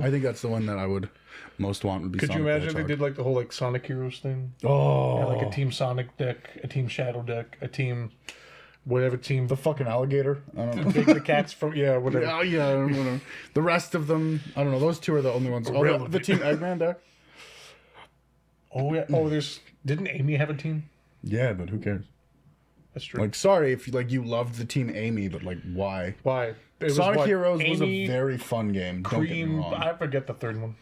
I think that's the one that I would most want would be Could Sonic you imagine if the they did like the whole like Sonic Heroes thing? Oh. Yeah, like a Team Sonic deck, a Team Shadow deck, a team... Whatever team... The fucking alligator? I don't know. the cats from... Yeah, whatever. Yeah, I don't know. The rest of them, I don't know. Those two are the only ones. Oh, the Team Eggman deck? Oh, yeah. Oh, there's... Didn't Amy have a team? Yeah, but who cares? That's true. Like, sorry if you loved the Team Amy, but like, why? Why? Sonic Heroes Amy, was a very fun game. Don't get me Cream... wrong. I forget the third one.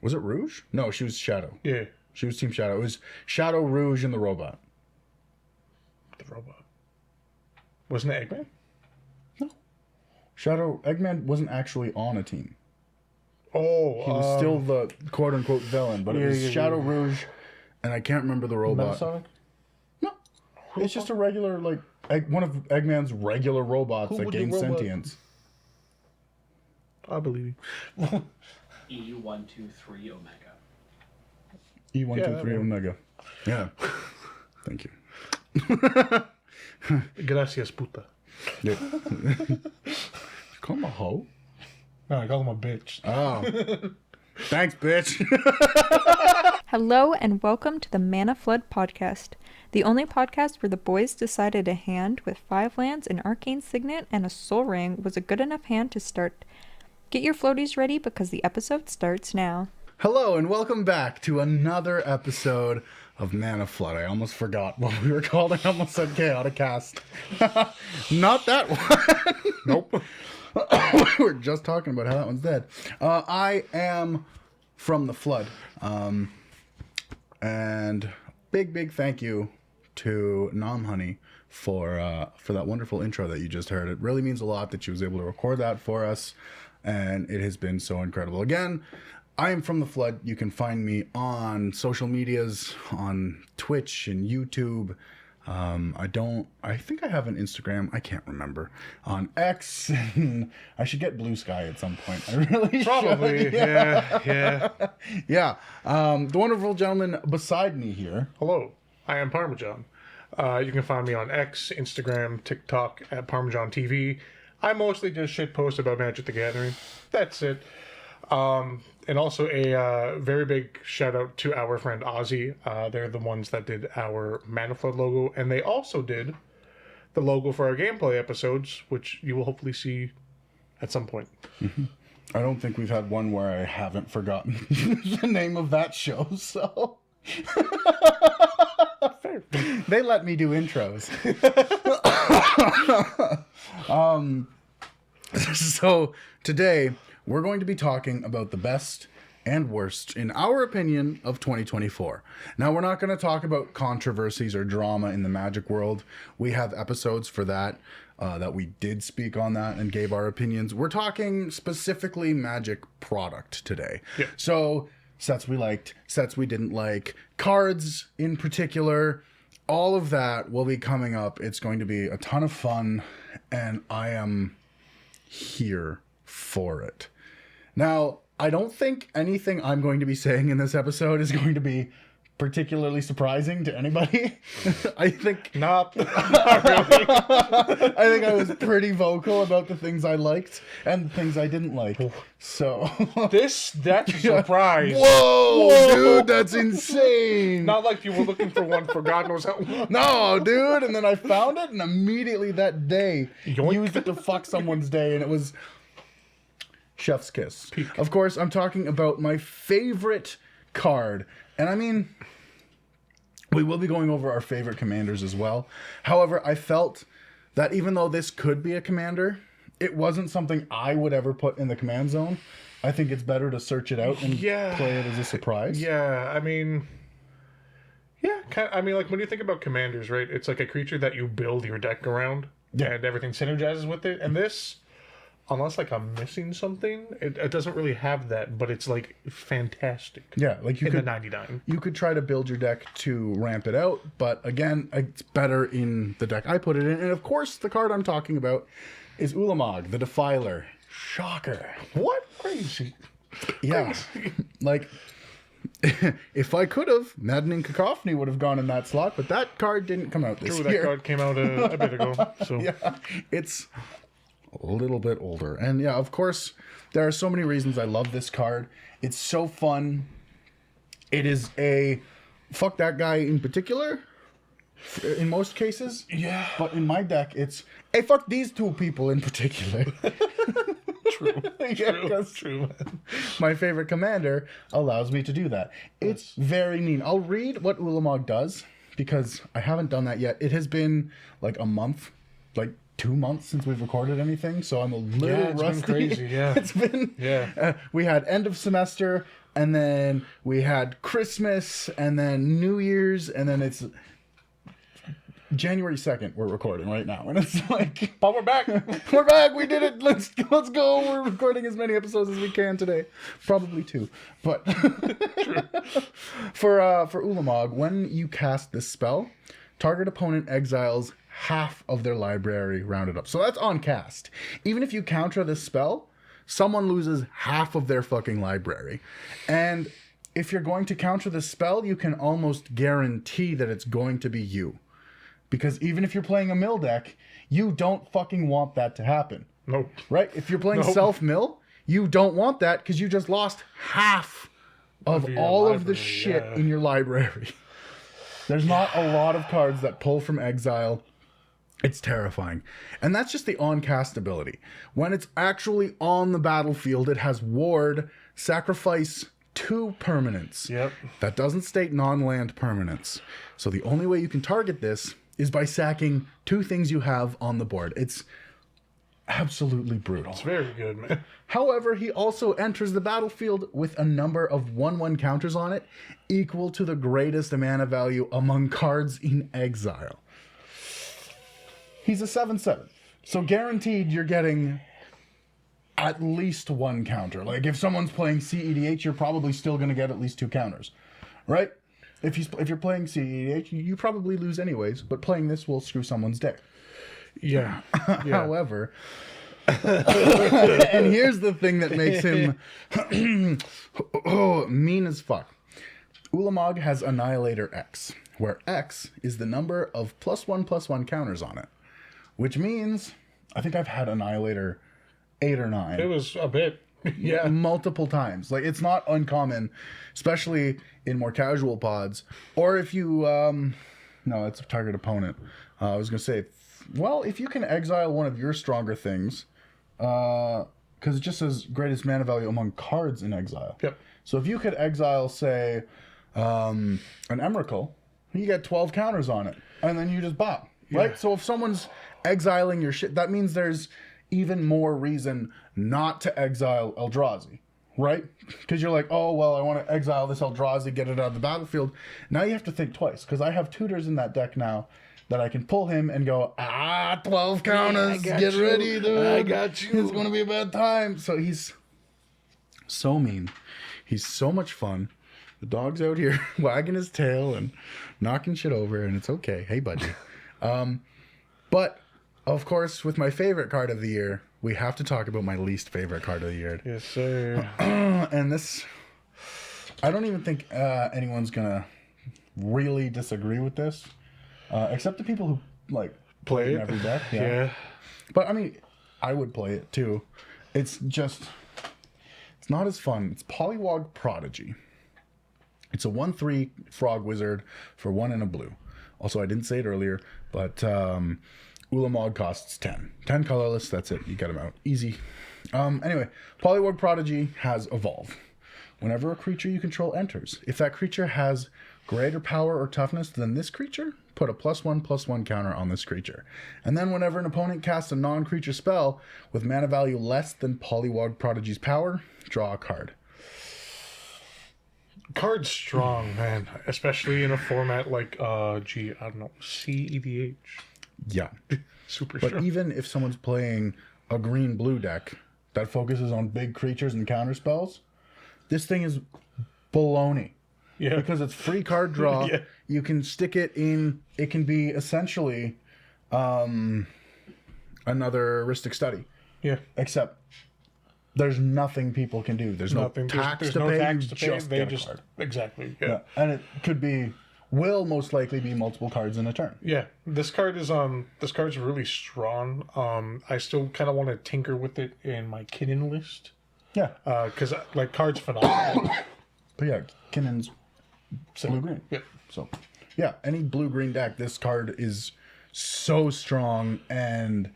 Was it Rouge? No, she was Shadow. Yeah. She was Team Shadow. It was Shadow, Rouge, and the robot. The robot. Wasn't it Eggman? No. Eggman wasn't actually on a team. Oh, he was still the quote-unquote villain, but it was Shadow, Rouge, and I can't remember the robot. Metasonic? No. It's just a regular, like, one of Eggman's regular robots that gains sentience. I believe you. E123 Omega. E123 Omega. Yeah. Thank you. Gracias, puta. Yeah. Call him a hoe? No, I call him a bitch. Oh. Thanks, bitch. Hello and welcome to the Mana Flood podcast, the only podcast where the boys decided a hand with 5 lands, an arcane signet, and a soul ring was a good enough hand to start. Get your floaties ready because the episode starts now. Hello and welcome back to another episode of Mana Flood. I almost forgot what we were called. I almost said Chaotic Cast. Not that one. Nope. We were just talking about how that one's dead. I am From the Flood. And big thank you to Nom Honey for that wonderful intro that you just heard. It really means a lot that she was able to record that for us, and it has been so incredible. Again, I am From the Flood. You can find me on social medias, on Twitch and YouTube. I think I have an Instagram. I can't remember. On X. I should get Blue Sky at some point. I really Probably, should. yeah. Yeah. The wonderful gentleman beside me here. Hello, I am ParmaJawn. You can find me on X, Instagram, TikTok at ParmaJawn TV. I mostly just shitpost about Magic the Gathering. That's it. And also a very big shout out to our friend Ozzy. They're the ones that did our Mana Flood logo, and they also did the logo for our gameplay episodes, which you will hopefully see at some point. Mm-hmm. I don't think we've had one where I haven't forgotten the name of that show, so... Fair. They let me do intros. So today we're going to be talking about the best and worst, in our opinion, of 2024. Now, we're not going to talk about controversies or drama in the Magic world. We have episodes for that, that we did speak on that and gave our opinions. We're talking specifically Magic product today. Yeah. So, sets we liked, sets we didn't like, cards in particular, all of that will be coming up. It's going to be a ton of fun, and I am here for it. Now, I don't think anything I'm going to be saying in this episode is going to be particularly surprising to anybody. I think Not really. I think I was pretty vocal about the things I liked and the things I didn't like. So That's a surprise. Whoa, dude, that's insane. Not like you were looking for one for God knows how long. No, dude, and then I found it and immediately that day Yoink. used it to fuck someone's day, and it was chef's kiss. Peak. Of course, I'm talking about my favorite card. And I mean, we will be going over our favorite commanders as well. However, I felt that even though this could be a commander, it wasn't something I would ever put in the command zone. I think it's better to search it out and play it as a surprise. Yeah, I mean... Yeah, like when you think about commanders, right? It's like a creature that you build your deck around, and everything synergizes with it. And this... Unless, like, I'm missing something, it doesn't really have that, but it's, like, fantastic. Yeah, like you in could... the 99. You could try to build your deck to ramp it out, but again, it's better in the deck I put it in. And of course, the card I'm talking about is Ulamog, the Defiler. Shocker. What? Crazy. Yeah. Like, if I could have, Maddening Cacophony would have gone in that slot, but that card didn't come out this True, year. that card came out a bit ago. So Yeah, it's... a little bit older. And yeah, of course, there are so many reasons I love this card. It's so fun. It is a fuck that guy in particular, in most cases. Yeah. But in my deck, it's hey, fuck these two people in particular. True. Yeah, True, man. my favorite commander allows me to do that. It's very neat. I'll read what Ulamog does because I haven't done that yet. It has been like a month, like 2 months since we've recorded anything, so I'm a little It's rusty. been crazy, yeah. It's been we had end of semester, and then we had Christmas, and then New Year's, and then it's January 2nd we're recording right now, and it's like, But we're back. we're back, we did it, let's go, we're recording as many episodes as we can today, probably 2, but for Ulamog, when you cast this spell, target opponent exiles half of their library rounded up, so that's on cast. Even if you counter this spell, someone loses half of their fucking library, and if you're going to counter this spell, you can almost guarantee that it's going to be you. Because even if you're playing a mill deck, you don't fucking want that to happen. Nope. Right? If you're playing self-mill, you don't want that because you just lost half of your all of the library, shit yeah. in your library. There's not a lot of cards that pull from exile. It's terrifying. And that's just the on-cast ability. When it's actually on the battlefield, it has ward, sacrifice 2 permanents. Yep. That doesn't state non-land permanents. So the only way you can target this is by sacking 2 things you have on the board. It's absolutely brutal. It's very good, man. However, he also enters the battlefield with a number of 1/1 counters on it, equal to the greatest mana value among cards in exile. He's a 7/7. So guaranteed you're getting at least 1 counter. Like if someone's playing CEDH, you're probably still going to get at least 2 counters. Right? If you're playing CEDH, you probably lose anyways, but playing this will screw someone's day. Yeah. However, and here's the thing that makes him mean as fuck. Ulamog has Annihilator X, where X is the number of +1/+1 counters on it, which means I think I've had Annihilator 8 or 9. It was a bit. Yeah. Multiple times. Like it's not uncommon, especially in more casual pods, or if you no, it's a target opponent. I was gonna say, well, if you can exile one of your stronger things, because it just says greatest mana value among cards in exile. Yep. So if you could exile, say, an Emrakul, you get 12 counters on it, and then you just bop, right? Yeah. So if someone's exiling your shit, that means there's even more reason not to exile Eldrazi, right? Because you're like, oh, well, I want to exile this Eldrazi, get it out of the battlefield. Now you have to think twice, because I have tutors in that deck now that I can pull him and go, 12 counters, get ready, dude. I got you. It's going to be a bad time. So he's so mean. He's so much fun. The dog's out here wagging his tail and knocking shit over, and it's okay. Hey, buddy. But, of course, with my favorite card of the year, we have to talk about my least favorite card of the year. Yes, sir. And this, I don't even think anyone's going to really disagree with this, except the people who, like, Play in it. every deck. Yeah. But, I mean, I would play it, too. It's just, it's not as fun. It's Polywog Prodigy. It's a 1/3 frog wizard for 1 and a blue. Also, I didn't say it earlier, but Ulamog costs 10. 10 colorless, that's it. You get them out. Easy. Anyway, Polywog Prodigy has Evolve. Whenever a creature you control enters, if that creature has greater power or toughness than this creature, put a +1/+1 counter on this creature. And then whenever an opponent casts a non-creature spell with mana value less than Polywog Prodigy's power, draw a card. Card's strong, man. Especially in a format like, I don't know, CEDH. Yeah. Super But strong. even if someone's playing a green-blue deck that focuses on big creatures and counter spells, this thing is baloney. Yeah. Because it's free card draw. Yeah. You can stick it in. It can be essentially another heuristic study. Yeah. Except there's nothing people can do. There's no Nothing. tax There's to no pay. tax You to pay. just They get a just card. exactly. Yeah. Yeah. And it could be will most likely be multiple cards in a turn. Yeah, this card's really strong. I still kind of want to tinker with it in my Kinnan list. Yeah. Because like card's phenomenal. But yeah, Kinnan's blue-green. Yep. So, yeah, any blue-green deck, this card is so strong, and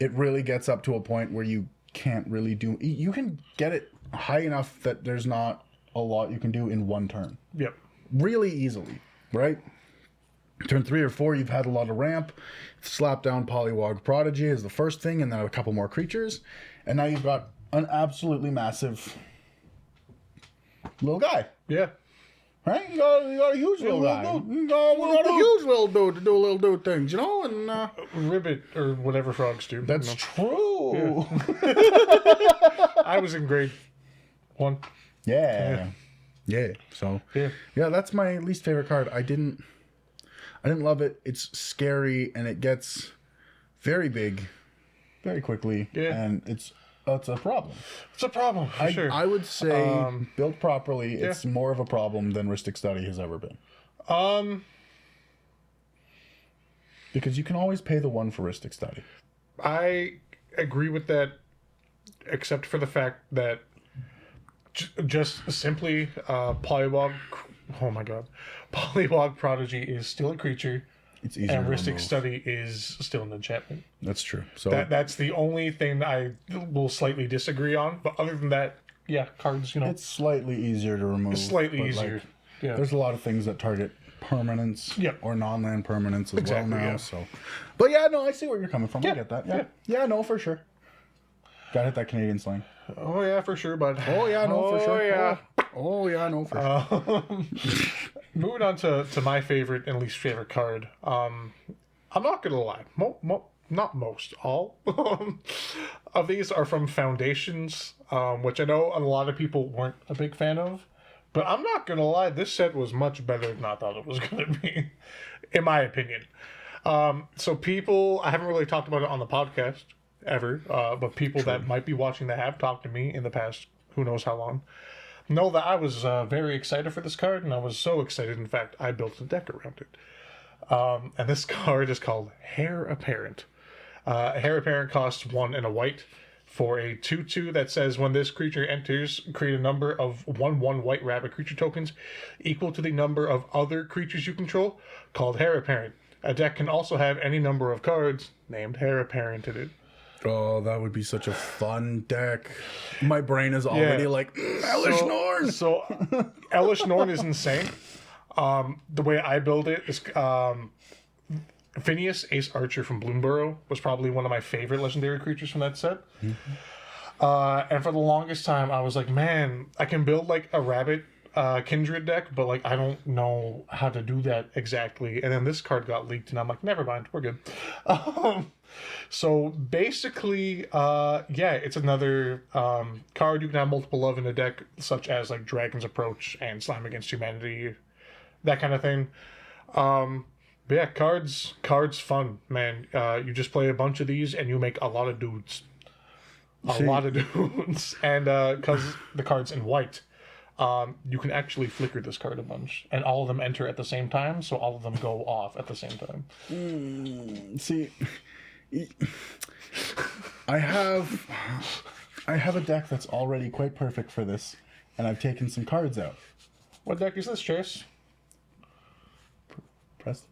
it really gets up to a point where you can't really do... You can get it high enough that there's not a lot you can do in one turn. Yep. Really easily, right? Turn 3 or 4, you've had a lot of ramp. Slap down Polywog Prodigy is the first thing, and then a couple more creatures. And now you've got an absolutely massive little guy. Yeah. Right? You got a huge little guy. We got a huge little dude to do little dude things, you know? And Ribbit, or whatever frogs do. that's true. I was in grade 1. Yeah. So yeah, that's my least favorite card. I didn't love it. It's scary, and it gets very big very quickly. Yeah. And it's a problem. It's a problem, for sure. I would say, built properly, it's more of a problem than Rhystic Study has ever been. Because you can always pay the 1 for Rhystic Study. I agree with that, except for the fact that just simply Polywog... Oh my god. Polywog Prodigy is still a creature. It's easier and to Rhystic remove. Study is still an enchantment. That's true. So That's the only thing I will slightly disagree on. But other than that, yeah, cards, you know. it's slightly easier to remove. It's slightly but, easier. like, Yeah. There's a lot of things that target permanence or non-land permanence as well now. Yeah. So, but yeah, no, I see where you're coming from. I get that. yeah. Yeah, no, for sure. Gotta hit that Canadian slang. Oh yeah, for sure, bud. Oh yeah, no, for sure. Yeah. Oh yeah, no, for sure. Moving on to my favorite and least favorite card. I'm not gonna lie. Not most, all of these are from Foundations, which I know a lot of people weren't a big fan of. But I'm not gonna lie, this set was much better than I thought it was gonna be, in my opinion. So people, I haven't really talked about it on the podcast ever, but people that might be watching that have talked to me in the past, who knows how long, know that I was very excited for this card, and I was so excited, in fact, I built a deck around it. And this card is called Heir Apparent. Heir Apparent costs 1 and a white for a 2/2 that says when this creature enters, create a number of 1/1 white rabbit creature tokens equal to the number of other creatures you control, called Heir Apparent. A deck can also have any number of cards named Heir Apparent in it. Oh, that would be such a fun deck. My brain is already like, Elish Norn! So, Elish Norn is insane. The way I build it is... Phineas, Ace Archer from Bloomburrow, was probably one of my favorite legendary creatures from that set. Mm-hmm. And for the longest time, I was like, man, I can build like a rabbit Kindred deck, but like I don't know how to do that exactly. And then this card got leaked, and I'm like, never mind, we're good. So basically, it's another card you can have multiple of in a deck, such as like Dragon's Approach and Slime Against Humanity, that kind of thing. But yeah, cards fun, man. You just play a bunch of these and you make a lot of dudes. A lot of dudes. And because the card's in white, you can actually flicker this card a bunch. And all of them enter at the same time, so all of them go off at the same time. See, I have a deck that's already quite perfect for this, and I've taken some cards out. What deck is this, Chase? Press.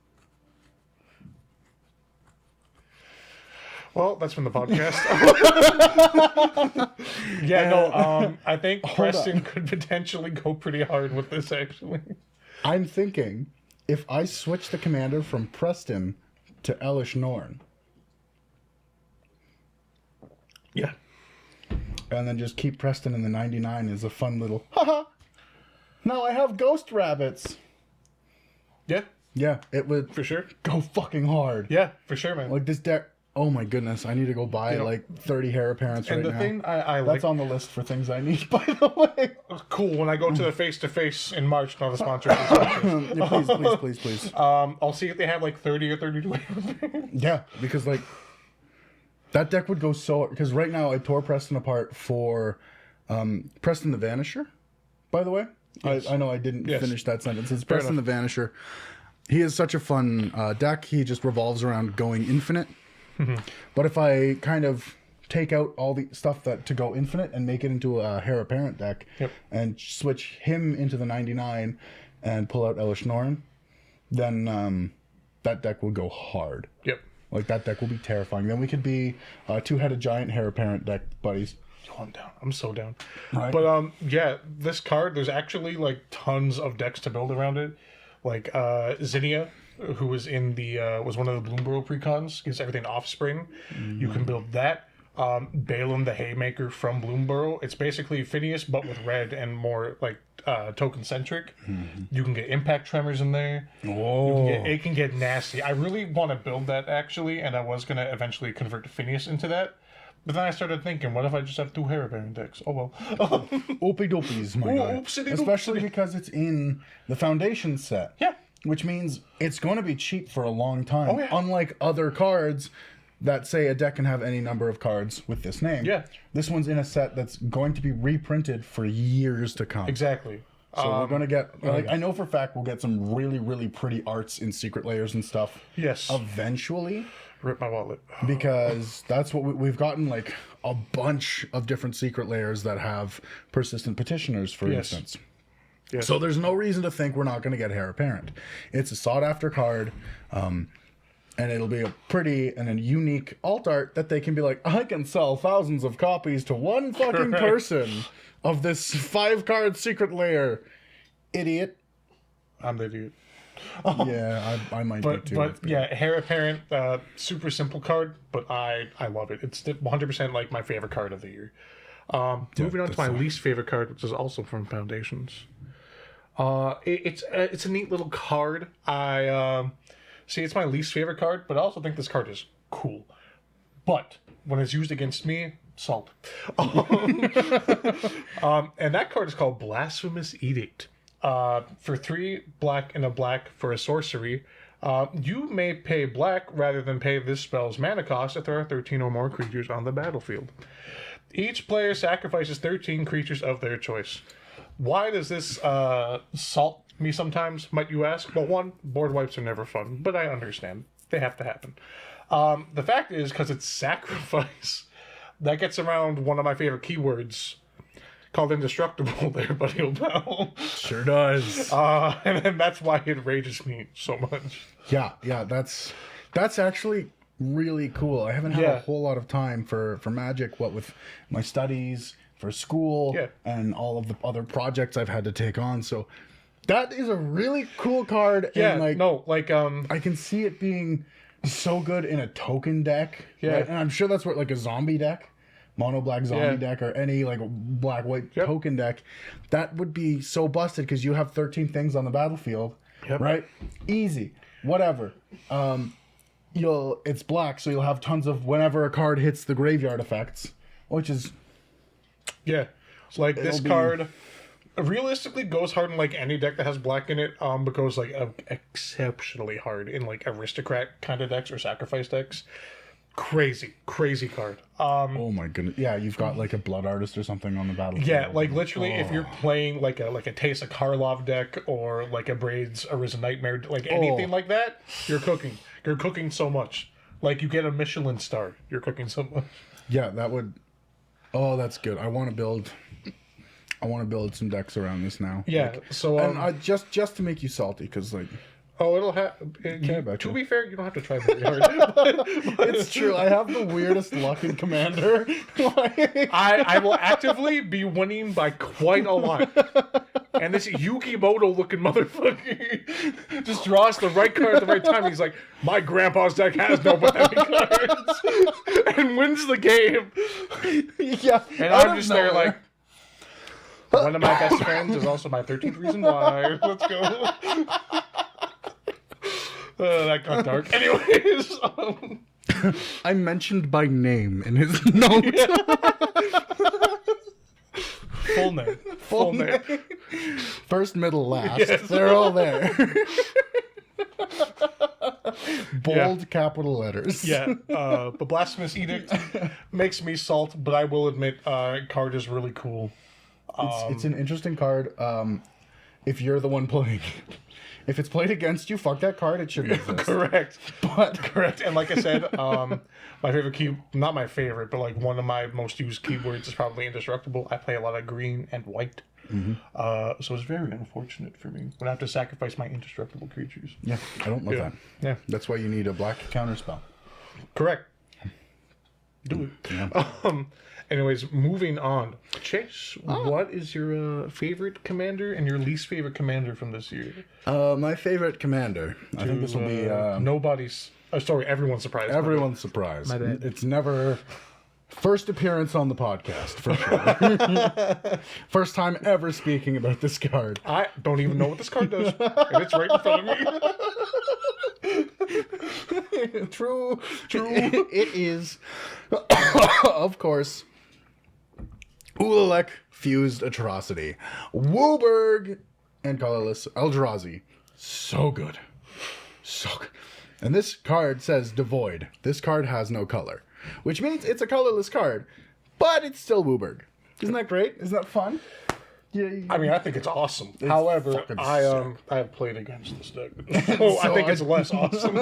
Well, that's from the podcast. I think Preston could potentially go pretty hard with this, actually. I'm thinking, if I switch the commander from Preston to Elish Norn. Yeah. And then just keep Preston in the 99 is a fun little, haha. Now I have ghost rabbits. Yeah. Yeah, it would For sure. go fucking hard. Yeah, for sure, man. Like this deck, oh my goodness, I need to go buy like 30 Heir Apparents right And the now. thing I That's like... on the list for things I need, by the way. Cool, when I go to the face-to-face in March, not a sponsor. Please. Yeah, please. I'll see if they have like 30 or 32. Yeah, because like that deck would go so, because right now I tore Preston apart for Preston the Vanisher, by the way. I know I didn't Yes. finish that sentence. It's Fair Preston the Vanisher. He is such a fun deck. He just revolves around going infinite. But if I kind of take out all the stuff to go infinite and make it into a Heir Apparent deck and switch him into the 99 and pull out Elish Norn, then that deck will go hard. Yep. Like, that deck will be terrifying. Then we could be two-headed giant Heir Apparent deck buddies. Oh, I'm down. I'm so down. Right. But yeah, this card, there's actually like tons of decks to build around it. Like Zinnia, who was in the was one of the Bloomborough precons, gives everything Offspring. You can build that. Balaam the Haymaker from Bloomborough. It's basically Phineas but with red and more like token centric. You can get Impact Tremors in there. It can get nasty. I really want to build that actually, and I was gonna eventually convert Phineas into that. But then I started thinking, what if I just have 2 Heir Apparent decks? Oh well. Opie dopies, my guy. Oopsie-doopsie. Especially because it's in the Foundation set. Yeah. Which means it's going to be cheap for a long time. Oh, yeah. Unlike other cards that say a deck can have any number of cards with this name. Yeah. This one's in a set that's going to be reprinted for years to come. Exactly. So we're going to get, like, I know for a fact we'll get some really, really pretty arts in Secret Layers and stuff. Yes. Eventually. Rip my wallet. Because that's what we've gotten, like, a bunch of different Secret Layers that have persistent petitioners, for instance. Yes. So there's no reason to think we're not going to get Heir Apparent. It's a sought-after card, and it'll be a pretty and a unique alt art that they can be like, I can sell thousands of copies to one fucking person of this 5-card Secret Layer. Idiot. I'm the idiot. Yeah, I might be too. But yeah, Heir Apparent, super simple card, but I love it. It's 100% like my favorite card of the year. Moving on to my least favorite card, which is also from Foundations. It's a neat little card. I see it's my least favorite card, but I also think this card is cool. But when it's used against me, salt. And that card is called Blasphemous Edict. For 3 black and a black for a sorcery, you may pay black rather than pay this spell's mana cost if there are 13 or more creatures on the battlefield. Each player sacrifices 13 creatures of their choice. Why does this salt me sometimes, might you ask? Well, one, board wipes are never fun, but I understand. They have to happen. The fact is, because it's sacrifice, that gets around one of my favorite keywords, called indestructible there, buddy old pal. Sure does. And that's why it rages me so much. Yeah, that's actually really cool. I haven't had a whole lot of time for Magic, what with my studies, for school, and all of the other projects I've had to take on. So that is a really cool card. Yeah, and I can see it being so good in a token deck. Yeah. Right? And I'm sure that's what, like, a zombie deck, mono black zombie deck, or any like black white token deck, that would be so busted because you have 13 things on the battlefield, right? Easy, whatever. It's black, so you'll have tons of whenever a card hits the graveyard effects, which is this card realistically goes hard in like any deck that has black in it, but goes like exceptionally hard in like aristocrat kind of decks or sacrifice decks. Crazy card. Oh my goodness. Yeah, you've got like a Blood Artist or something on the battlefield. Yeah, like literally if you're playing like a Teysa Karlov deck or like a Braid's Arisen Nightmare, like anything like that, you're cooking. You're cooking so much. Like you get a Michelin star. You're cooking so much. Yeah, that would that's good. I want to build some decks around this now. Yeah, like, so and just to make you salty, because like it'll have. To be fair, you don't have to try very hard. It's true. I have the weirdest luck in Commander. I will actively be winning by quite a lot. And this Yukimoto looking motherfucker just draws the right card at the right time. He's like, my grandpa's deck has no botany cards, and wins the game. Yeah, and I'm just there like. One of my best friends is also my 13th reason why. Let's go. That got dark. Anyways. I mentioned by name in his note. Full name. Full name. First, middle, last. Yes. They're all there. Bold capital letters. Yeah. The Blasphemous Edict makes me salt, but I will admit, card is really cool. It's an interesting card. if you're the one playing. If it's played against you, fuck that card. It shouldn't exist. Correct. But Correct. And like I said, my favorite not my favorite, but like one of my most used keywords is probably indestructible. I play a lot of green and white. So it's very unfortunate for me when I have to sacrifice my indestructible creatures. yeah, I don't love that. Yeah. That's why you need a black counterspell. Correct. Do it. Yeah. Anyways, moving on. Chase, what is your favorite commander and your least favorite commander from this year? My favorite commander. I think this will be nobody's. Sorry, everyone's surprised. everyone's surprise. My bad. It's never first appearance on the podcast for sure. First time ever speaking about this card. I don't even know what this card does, and it's right in front of me. True. It is, of course, Ulalek Fused Atrocity. Wooburg and colorless Eldrazi. So good. So good. And this card says devoid. This card has no color, which means it's a colorless card, but it's still Wooburg. Isn't that great? Isn't that fun? Yeah. I mean, I think it's awesome. It's However, fucking I have played against this deck, so I think it's less awesome.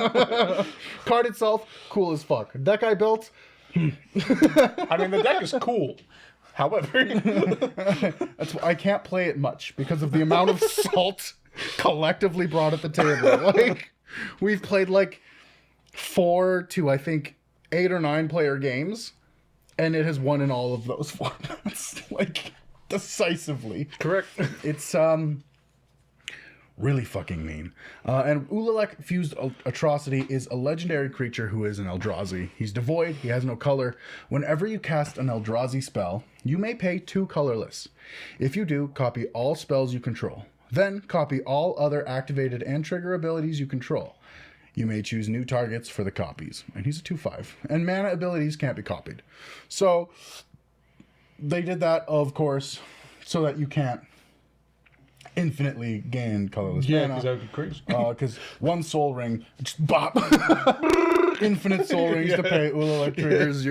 Card itself, cool as fuck. Deck I built, I mean, the deck is cool. However, I can't play it much because of the amount of salt collectively brought at the table. Like, we've played like 4 to I think 8 or 9 player games, and it has won in all of those formats, like decisively. correct. It's really fucking mean. And Ulalek Fused Atrocity is a legendary creature who is an Eldrazi. He's devoid, he has no color. Whenever you cast an Eldrazi spell, you may pay 2 colorless. If you do, copy all spells you control. Then copy all other activated and trigger abilities you control. You may choose new targets for the copies. And he's a 2/5. And mana abilities can't be copied. So they did that, of course, so that you can't infinitely gain colorless Yeah, mana. because that would be crazy. Because one soul ring, just bop. Infinite soul rings to pay Ulalek triggers.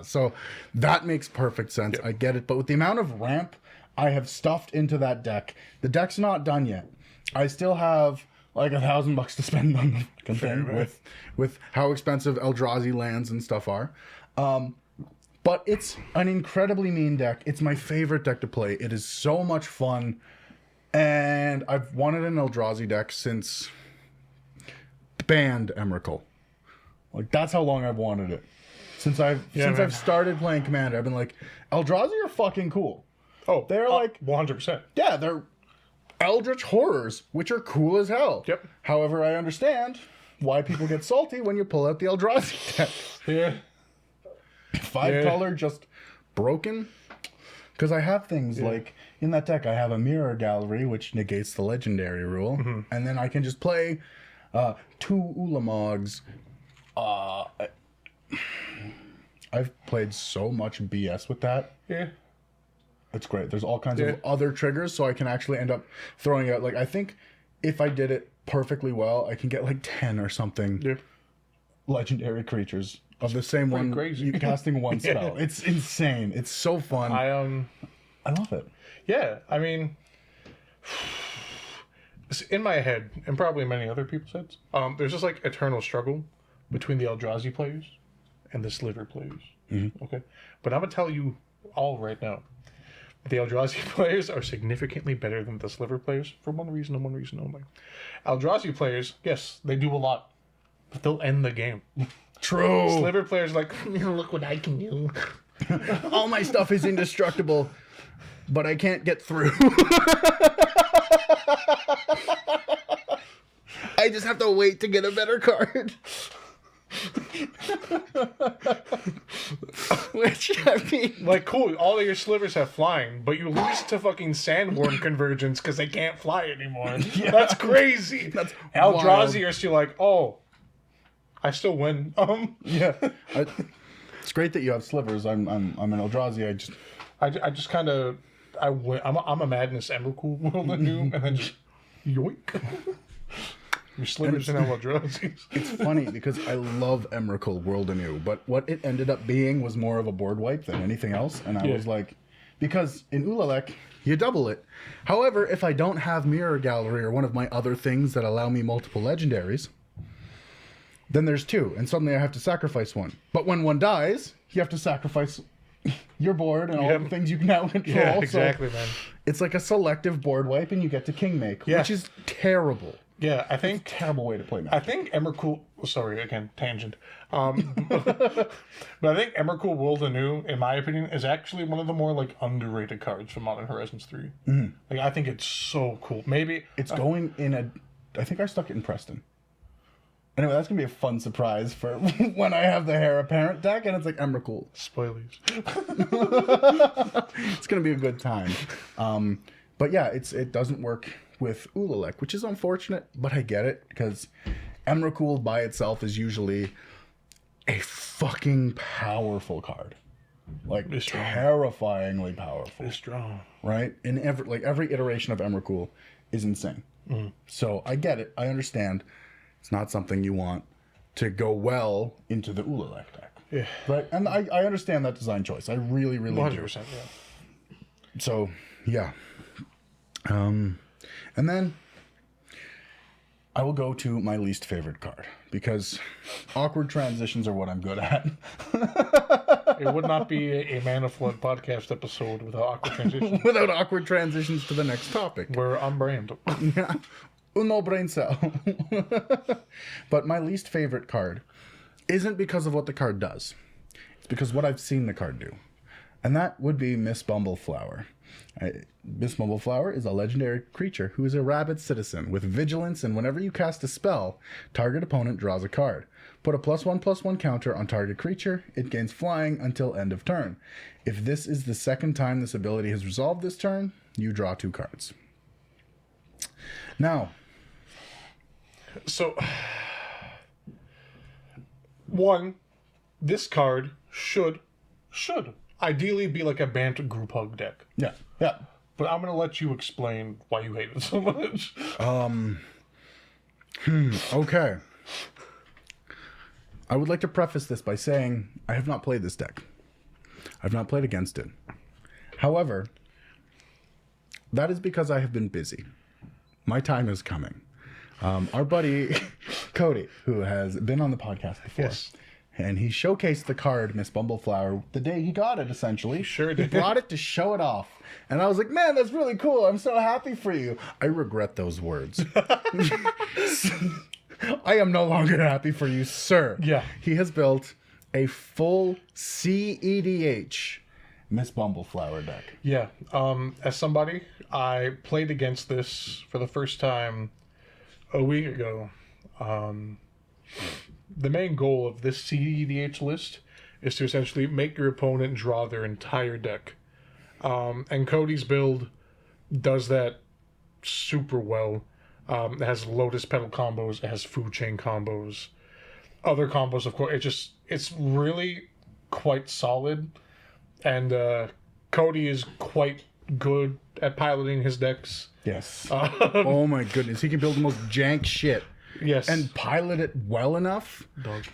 So that makes perfect sense. I get it. But with the amount of ramp I have stuffed into that deck, the deck's not done yet. I still have like $1,000 to spend on the fucking thing with how expensive Eldrazi lands and stuff are. But it's an incredibly mean deck. It's my favorite deck to play. It is so much fun. And I've wanted an Eldrazi deck since banned Emrakul. Like, that's how long I've wanted it. Since I've started playing Commander, I've been like, Eldrazi are fucking cool. Oh, They're like 100%. Yeah, they're Eldritch horrors, which are cool as hell. Yep. However, I understand why people get salty when you pull out the Eldrazi deck. Yeah. 5 color just broken. Because I have things like in that deck, I have a Mirror Gallery, which negates the legendary rule, and then I can just play 2 Ulamogs. I've played so much BS with that. Yeah. It's great. There's all kinds of other triggers, so I can actually end up throwing out, like, I think if I did it perfectly well, I can get like 10 or something legendary creatures of the same one, crazy. casting one spell. It's insane. It's so fun. I love it. Yeah, I mean, in my head, and probably many other people's heads, there's this like eternal struggle between the Eldrazi players and the Sliver players. Okay, but I'm gonna tell you all right now, the Eldrazi players are significantly better than the Sliver players for one reason and one reason only. Eldrazi players, yes, they do a lot, but they'll end the game. True. Sliver players are like, look what I can do. All my stuff is indestructible, but I can't get through. I just have to wait to get a better card. Which, I mean, like, cool, all of your slivers have flying, but you lose to fucking Sandworm Convergence because they can't fly anymore. That's crazy. That's Eldrazi wild. are still like, oh, I still win. It's great that you have slivers. I'm an Eldrazi. I just kind of I win. I'm a Madness Emrakul World anew, and then just yoink. Your slivers and Eldrazi. It's funny because I love Emrakul World anew, but what it ended up being was more of a board wipe than anything else, and I was like, because in Ulalek, you double it. However, if I don't have Mirror Gallery or one of my other things that allow me multiple legendaries, then there's 2, and suddenly I have to sacrifice 1. But when 1 dies, you have to sacrifice your board and all the things you can now control. Yeah, exactly, man. It's like a selective board wipe, and you get to king make, which is terrible. Yeah, I think Terrible way to play I Magic. think Emrakul. Sorry, again, tangent. But I think Emrakul World Anew, in my opinion, is actually one of the more like underrated cards from Modern Horizons 3. Like, I think it's so cool. Maybe It's going in a... I think I stuck it in Preston. Anyway, that's going to be a fun surprise for when I have the Heir Apparent deck, and it's like Emrakul. spoilers. It's going to be a good time. But yeah, it doesn't work with Ulalek, which is unfortunate, but I get it, because Emrakul by itself is usually a fucking powerful card. Like, It's strong. terrifyingly powerful. It's strong. Right? In every iteration of Emrakul is insane. So I get it. I understand. It's not something you want to go well into the Ulalek deck. Yeah. Right? And I understand that design choice. I really, really 100%. do. Yeah. So, yeah. And then I will go to my least favorite card, because awkward transitions are what I'm good at. It would not be a Mana Flood podcast episode without awkward transition. Without awkward transitions to the next topic. We're on brand. Yeah. No brain cell. But my least favorite card isn't because of what the card does. It's because what I've seen the card do. And that would be Miss Bumbleflower. Miss Bumbleflower is a legendary creature who is a rabid citizen with vigilance, and whenever you cast a spell, target opponent draws a card. Put a +1/+1 counter on target creature. It gains flying until end of turn. If this is the second time this ability has resolved this turn, you draw 2 cards. Now, So, one, this card should ideally be like a Bant group hug deck. yeah. But I'm going to let you explain why you hate it so much. Okay. I would like to preface this by saying I have not played this deck. I've not played against it. However, that is because I have been busy. My time is coming. Our buddy Cody, who has been on the podcast before, Yes. and he showcased the card Miss Bumbleflower the day he got it, essentially. Sure He did. brought it to show it off. And I was like, man, that's really cool. I'm so happy for you. I regret those words. I am no longer happy for you, sir. Yeah. He has built a full CEDH Miss Bumbleflower deck. Yeah. As somebody, I played against this for the first time a week ago. The main goal of this CEDH list is to essentially make your opponent draw their entire deck. And Cody's build does that super well. It has Lotus Petal combos, it has Food Chain combos, other combos, of course. It's really quite solid. And Cody is quite good at piloting his decks. Yes. Oh my goodness. He can build the most jank shit. Yes. And pilot it well enough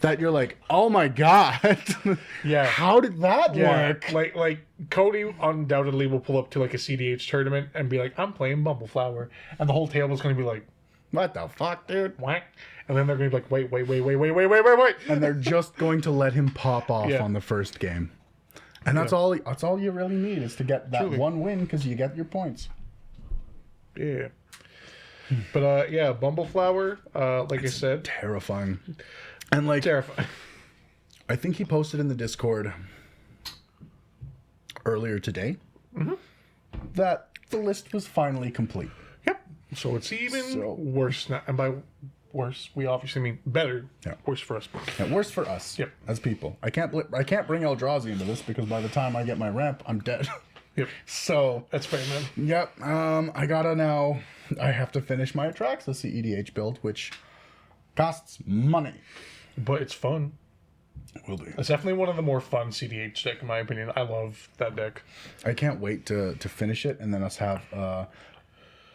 that you're like, oh my god. Yeah. How did that work? Like Cody undoubtedly will pull up to like a CDH tournament and be like, I'm playing Bumbleflower. And the whole table's going to be like, What the fuck, dude? whack. And then they're going to be like, wait. And they're just going to let him pop off Yeah. on the first game. And that's all you really need is to get that Truly. one win, because you get your points. Yeah. But yeah, Bumbleflower, like I said, Terrifying. And like, terrifying. I think he posted in the Discord earlier today that the list was finally complete. Yep. So it's even So- worse now. And by worse, we obviously mean better. Yeah. Worse for us. Yeah, worse for us Yep. as people. I can't bring Eldrazi into this, because by the time I get my ramp, I'm dead. Yep. So, That's fair, man. yep. I have to finish my Atraxa CEDH build, which costs money. But it's fun. Will do. It's definitely one of the more fun CDH deck, in my opinion. I love that deck. I can't wait to finish it and then us have a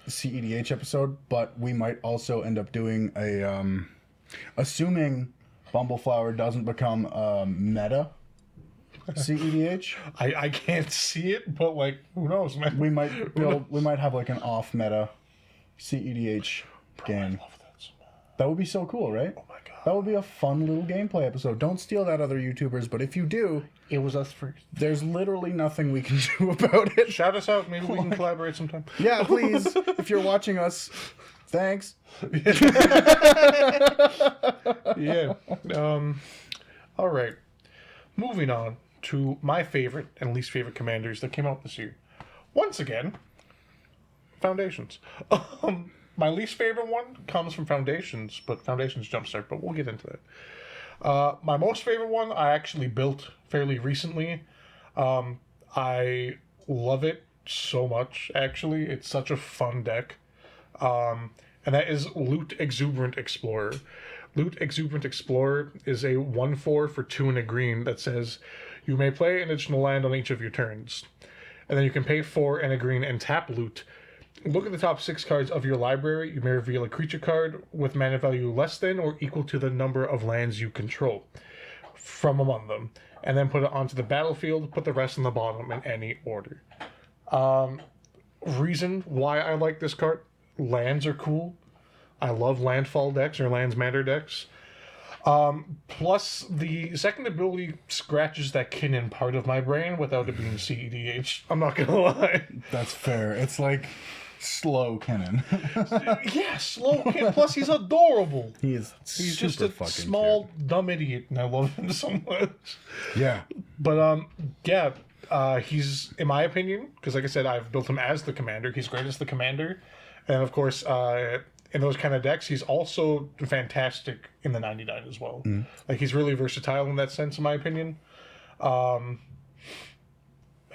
CEDH episode, but we might also end up doing assuming Bumbleflower doesn't become meta CEDH? I can't see it, but like, who knows, man? We might have like an off-meta CEDH game. I love that so much. That would be so cool, right? Oh my god. That would be a fun little gameplay episode. Don't steal that, other YouTubers, but if you do, It was us first. there's literally nothing we can do about it. Shout us out. Maybe we can collaborate sometime. Yeah, please. If you're watching us, thanks. Yeah. All right. Moving on to my favorite and least favorite commanders that came out this year. Once again, Foundations. My least favorite one comes from Foundations, but Foundations Jumpstart, but we'll get into that. My most favorite one I actually built fairly recently. I love it so much, actually. It's such a fun deck. And that is Loot Exuberant Explorer. Loot Exuberant Explorer is a 1/4 for 2 and a green that says you may play an additional land on each of your turns. And then you can pay 4 and a green and tap Loot. Look at the top 6 cards of your library. You may reveal a creature card with mana value less than or equal to the number of lands you control from among them. And then put it onto the battlefield, put the rest on the bottom in any order. Reason why I like this card, lands are cool. I love landfall decks or lands matter decks. Plus, the second ability scratches that Kinnan part of my brain without it being CEDH. I'm not gonna lie. That's fair. It's like slow Kennen. Yeah, slow Kinnan. Plus, he's adorable. He's He's super just a fucking small, dumb idiot, and I love him so much. cute. Yeah. But, yeah, he's, in my opinion, because like I said, I've built him as the commander. He's great as the commander. And, of course, in those kind of decks, he's also fantastic in the 99 as well. Like, he's really versatile in that sense, in my opinion. And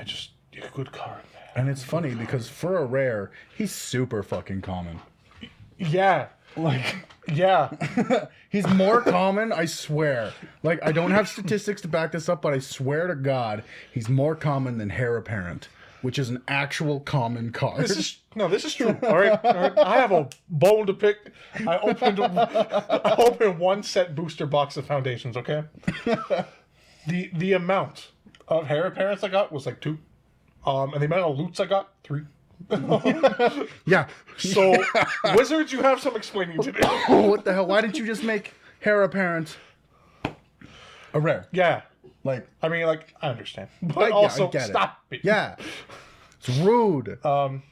just a good card, man. And it's funny because for a rare, he's super fucking common. Yeah. Like, Yeah. he's more common, I swear. Like, I don't have statistics to back this up, but I swear to God, he's more common than Heir Apparent, which is an actual common card. This is true. All right. I have a bone to pick. I opened one set booster box of Foundations. Okay. The amount of Heir Apparents I got was like 2, and the amount of loots I got 3. Yeah. So Wizards, you have some explaining to do. What the hell? Why didn't you just make Heir Apparent a rare? Yeah. Like, I mean, like, I understand, but also I get stop it. yeah. It's rude.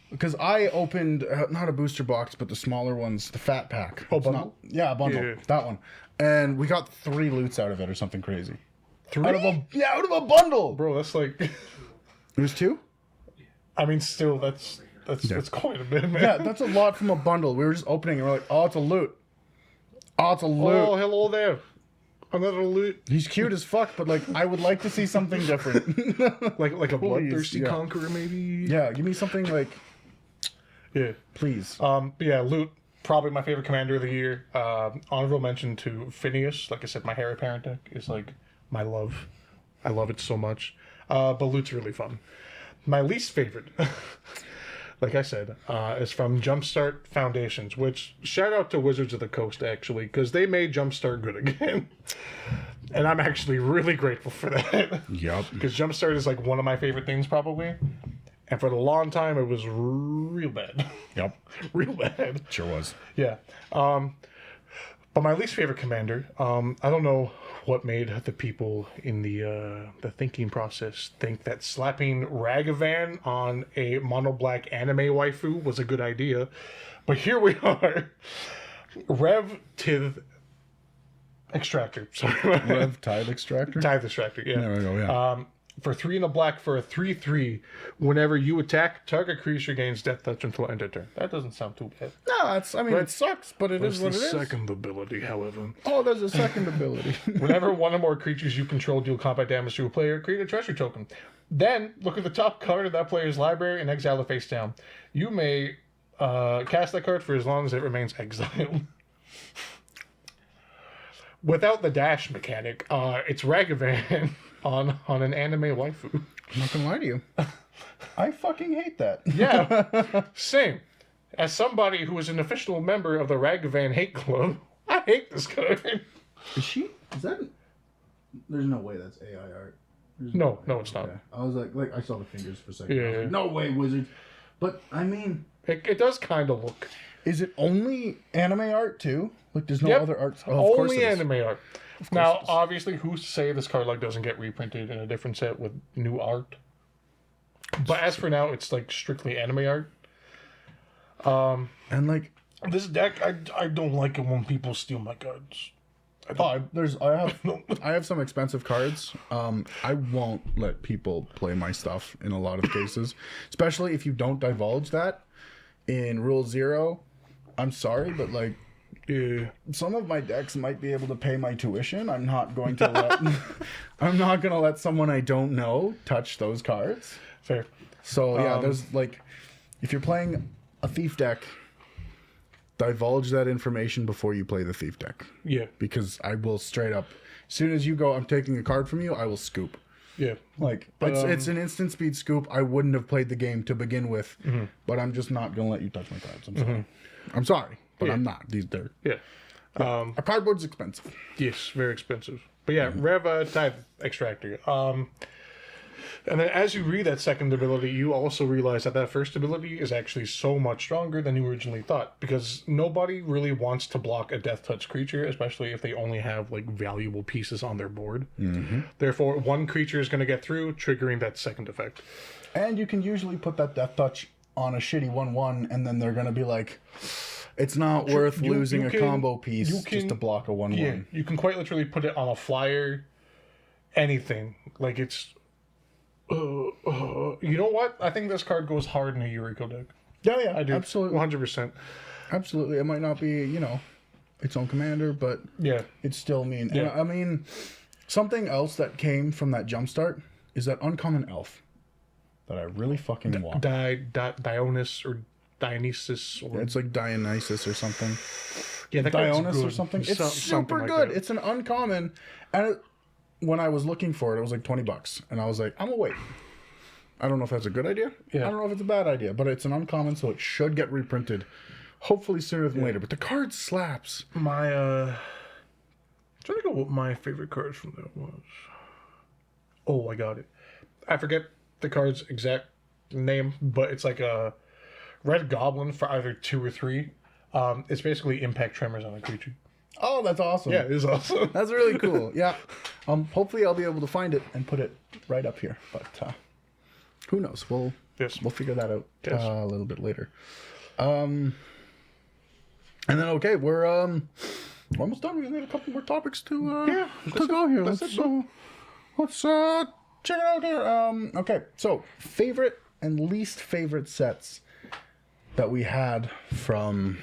Because I opened, not a booster box, but the smaller ones, the fat pack. Oh, It's bundle? yeah, a bundle. Yeah. That one. And we got 3 loots out of it or something crazy. 3? Out of a bundle. Bro, that's like. It was 2? I mean, still, that's quite a bit, man. Yeah, that's a lot from a bundle. We were just opening and we're like, oh, it's a loot. Oh, it's a loot. Oh, hello there. Another loot. He's cute as fuck, but like, I would like to see something different. Like a Please, bloodthirsty yeah. conqueror, maybe. Yeah, give me something like, Yeah. please. But yeah, Loot, probably my favorite commander of the year. Honorable mention to Phineas. Like I said, my Heir Apparent deck is like my love. I love it so much. But Loot's really fun. My least favorite, like I said, is from Jumpstart Foundations, which shout out to Wizards of the Coast, actually, because they made Jumpstart good again. And I'm actually really grateful for that. Yup. Because Jumpstart is like one of my favorite things, probably. And for a long time, it was real bad. Yep. Real bad. Sure was. Yeah. But my least favorite commander, I don't know what made the people in the thinking process think that slapping Ragavan on a mono black anime waifu was a good idea. But here we are. Rev Tith Extractor. Sorry. Rev Tide Extractor? Tithe Extractor, yeah. There we go, yeah. For 3 and a black for a 3/3, whenever you attack, target creature gains death touch until end of turn. That doesn't sound too bad. No, it's, I mean, it sucks, but it is what it is. Second ability, however. Oh, there's a second ability. Whenever one or more creatures you control deal combat damage to a player, create a treasure token. Then, look at the top card of that player's library and exile it face down. You may cast that card for as long as it remains exiled. Without the dash mechanic, it's Ragavan on an anime waifu. I'm not gonna lie to you. I fucking hate that. Yeah, same. As somebody who is an official member of the Ragavan Hate Club, I hate this card. Is she? Is that? There's no way that's AI art. No, it's not. Okay. I was like I saw the fingers for a second. Yeah, I was like, no way, wizard. But I mean, It does kind of look. is it only anime art too? Like, there's no Yep. other art. Oh, of course Only it is. anime art. Now, obviously, who's to say this card like doesn't get reprinted in a different set with new art? But as for now, it's like strictly anime art. And like, This deck, I don't like it when people steal my cards. I have some expensive cards. I won't let people play my stuff in a lot of cases, especially if you don't divulge that in Rule 0. I'm sorry, but like, some of my decks might be able to pay my tuition. I'm not going to let someone I don't know touch those cards. Fair. So yeah, there's like, if you're playing a thief deck, divulge that information before you play the thief deck. Yeah. Because I will straight up, as soon as you go, I'm taking a card from you, I will scoop. Yeah. Like, it's an instant speed scoop. I wouldn't have played the game to begin with, but I'm just not going to let you touch my cards. I'm sorry. I'm sorry, but I'm not. They're... Yeah. A cardboard's expensive. Yes, very expensive. But yeah, Rev Tithe Extractor. And then as you read that second ability, you also realize that first ability is actually so much stronger than you originally thought. Because nobody really wants to block a Death Touch creature, especially if they only have like valuable pieces on their board. Therefore, one creature is going to get through, triggering that second effect. And you can usually put that Death Touch on a shitty 1/1, and then they're going to be like, it's not worth losing a combo piece just to block a 1/1. Yeah, you can quite literally put it on a flyer, anything. Like it's... you know what? I think this card goes hard in a Yuriko deck. Yeah, I do. absolutely. 100%. Absolutely. It might not be, its own commander, but Yeah. it's still mean. Yeah. And I mean, something else that came from that jumpstart is that uncommon elf that I really fucking want. Dionys or Dionysus or... It's like Dionysus or something. Yeah, that card's Dionys good. or something. It's Something super like good. that. It's an uncommon. And when I was looking for it was like $20. And I was like, I'm going to wait. I don't know if that's a good idea. Yeah. I don't know if it's a bad idea. But it's an uncommon, so it should get reprinted. Hopefully sooner than later. But the card slaps. My, I'm trying to go what my favorite card from that was. Oh, I got it. I forget the card's exact name, but it's like a red goblin for either 2 or 3. It's basically impact tremors on a creature. Oh, that's awesome. Yeah, it is awesome. That's really cool. Yeah. Hopefully I'll be able to find it and put it right up here. But who knows? We'll figure that out a little bit later. And then we're almost done. We only have a couple more topics to go here. Let's check it out here. Okay, so favorite and least favorite sets that we had from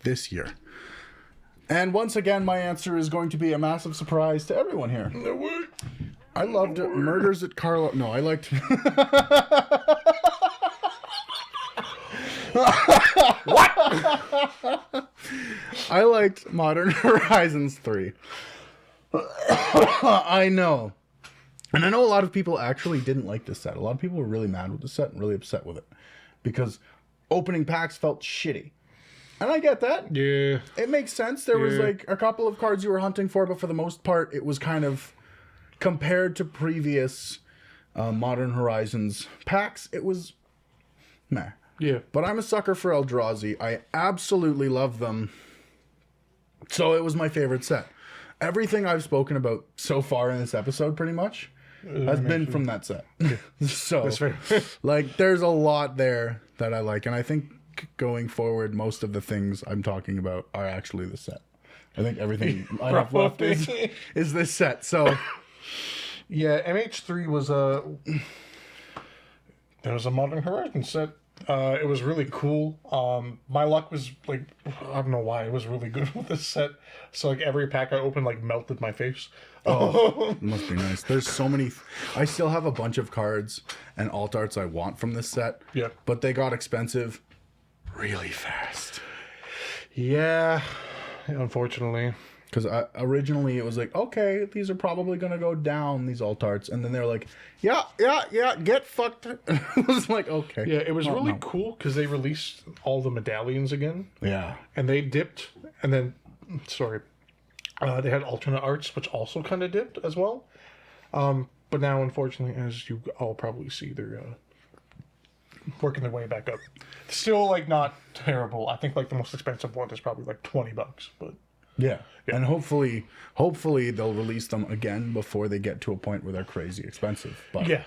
this year. And once again, my answer is going to be a massive surprise to everyone here. No way. I loved Murders at Carlo. No, I liked. What? I liked Modern Horizons 3. I know. And I know a lot of people actually didn't like this set. A lot of people were really mad with the set and really upset with it. Because opening packs felt shitty. And I get that. Yeah. It makes sense. There was like a couple of cards you were hunting for, but for the most part, it was kind of compared to previous Modern Horizons packs, it was meh. Yeah. But I'm a sucker for Eldrazi. I absolutely love them. So it was my favorite set. Everything I've spoken about so far in this episode, pretty much, has been from that set. So, That's fair. like, there's a lot there that I like. And I think going forward, most of the things I'm talking about are actually the set. I think everything I have left is this set. So, yeah, MH3 was there was a Modern Horizon set. It was really cool. My luck was like, I don't know why, it was really good with this set. So like every pack I opened like melted my face. Oh, it must be nice. There's so many. I still have a bunch of cards and alt arts I want from this set. Yeah. But they got expensive really fast. Yeah, unfortunately. Because originally it was like, okay, these are probably going to go down, these alt arts. And then they're like, yeah, get fucked. It was like, okay. Yeah, it was really cool because they released all the medallions again. Yeah. And they dipped, and then, they had alternate arts, which also kind of dipped as well. But now, unfortunately, as you all probably see, they're working their way back up. Still, like, not terrible. I think, like, the most expensive one is probably, like, $20, but... Yeah. And hopefully they'll release them again before they get to a point where they're crazy expensive. But Yeah.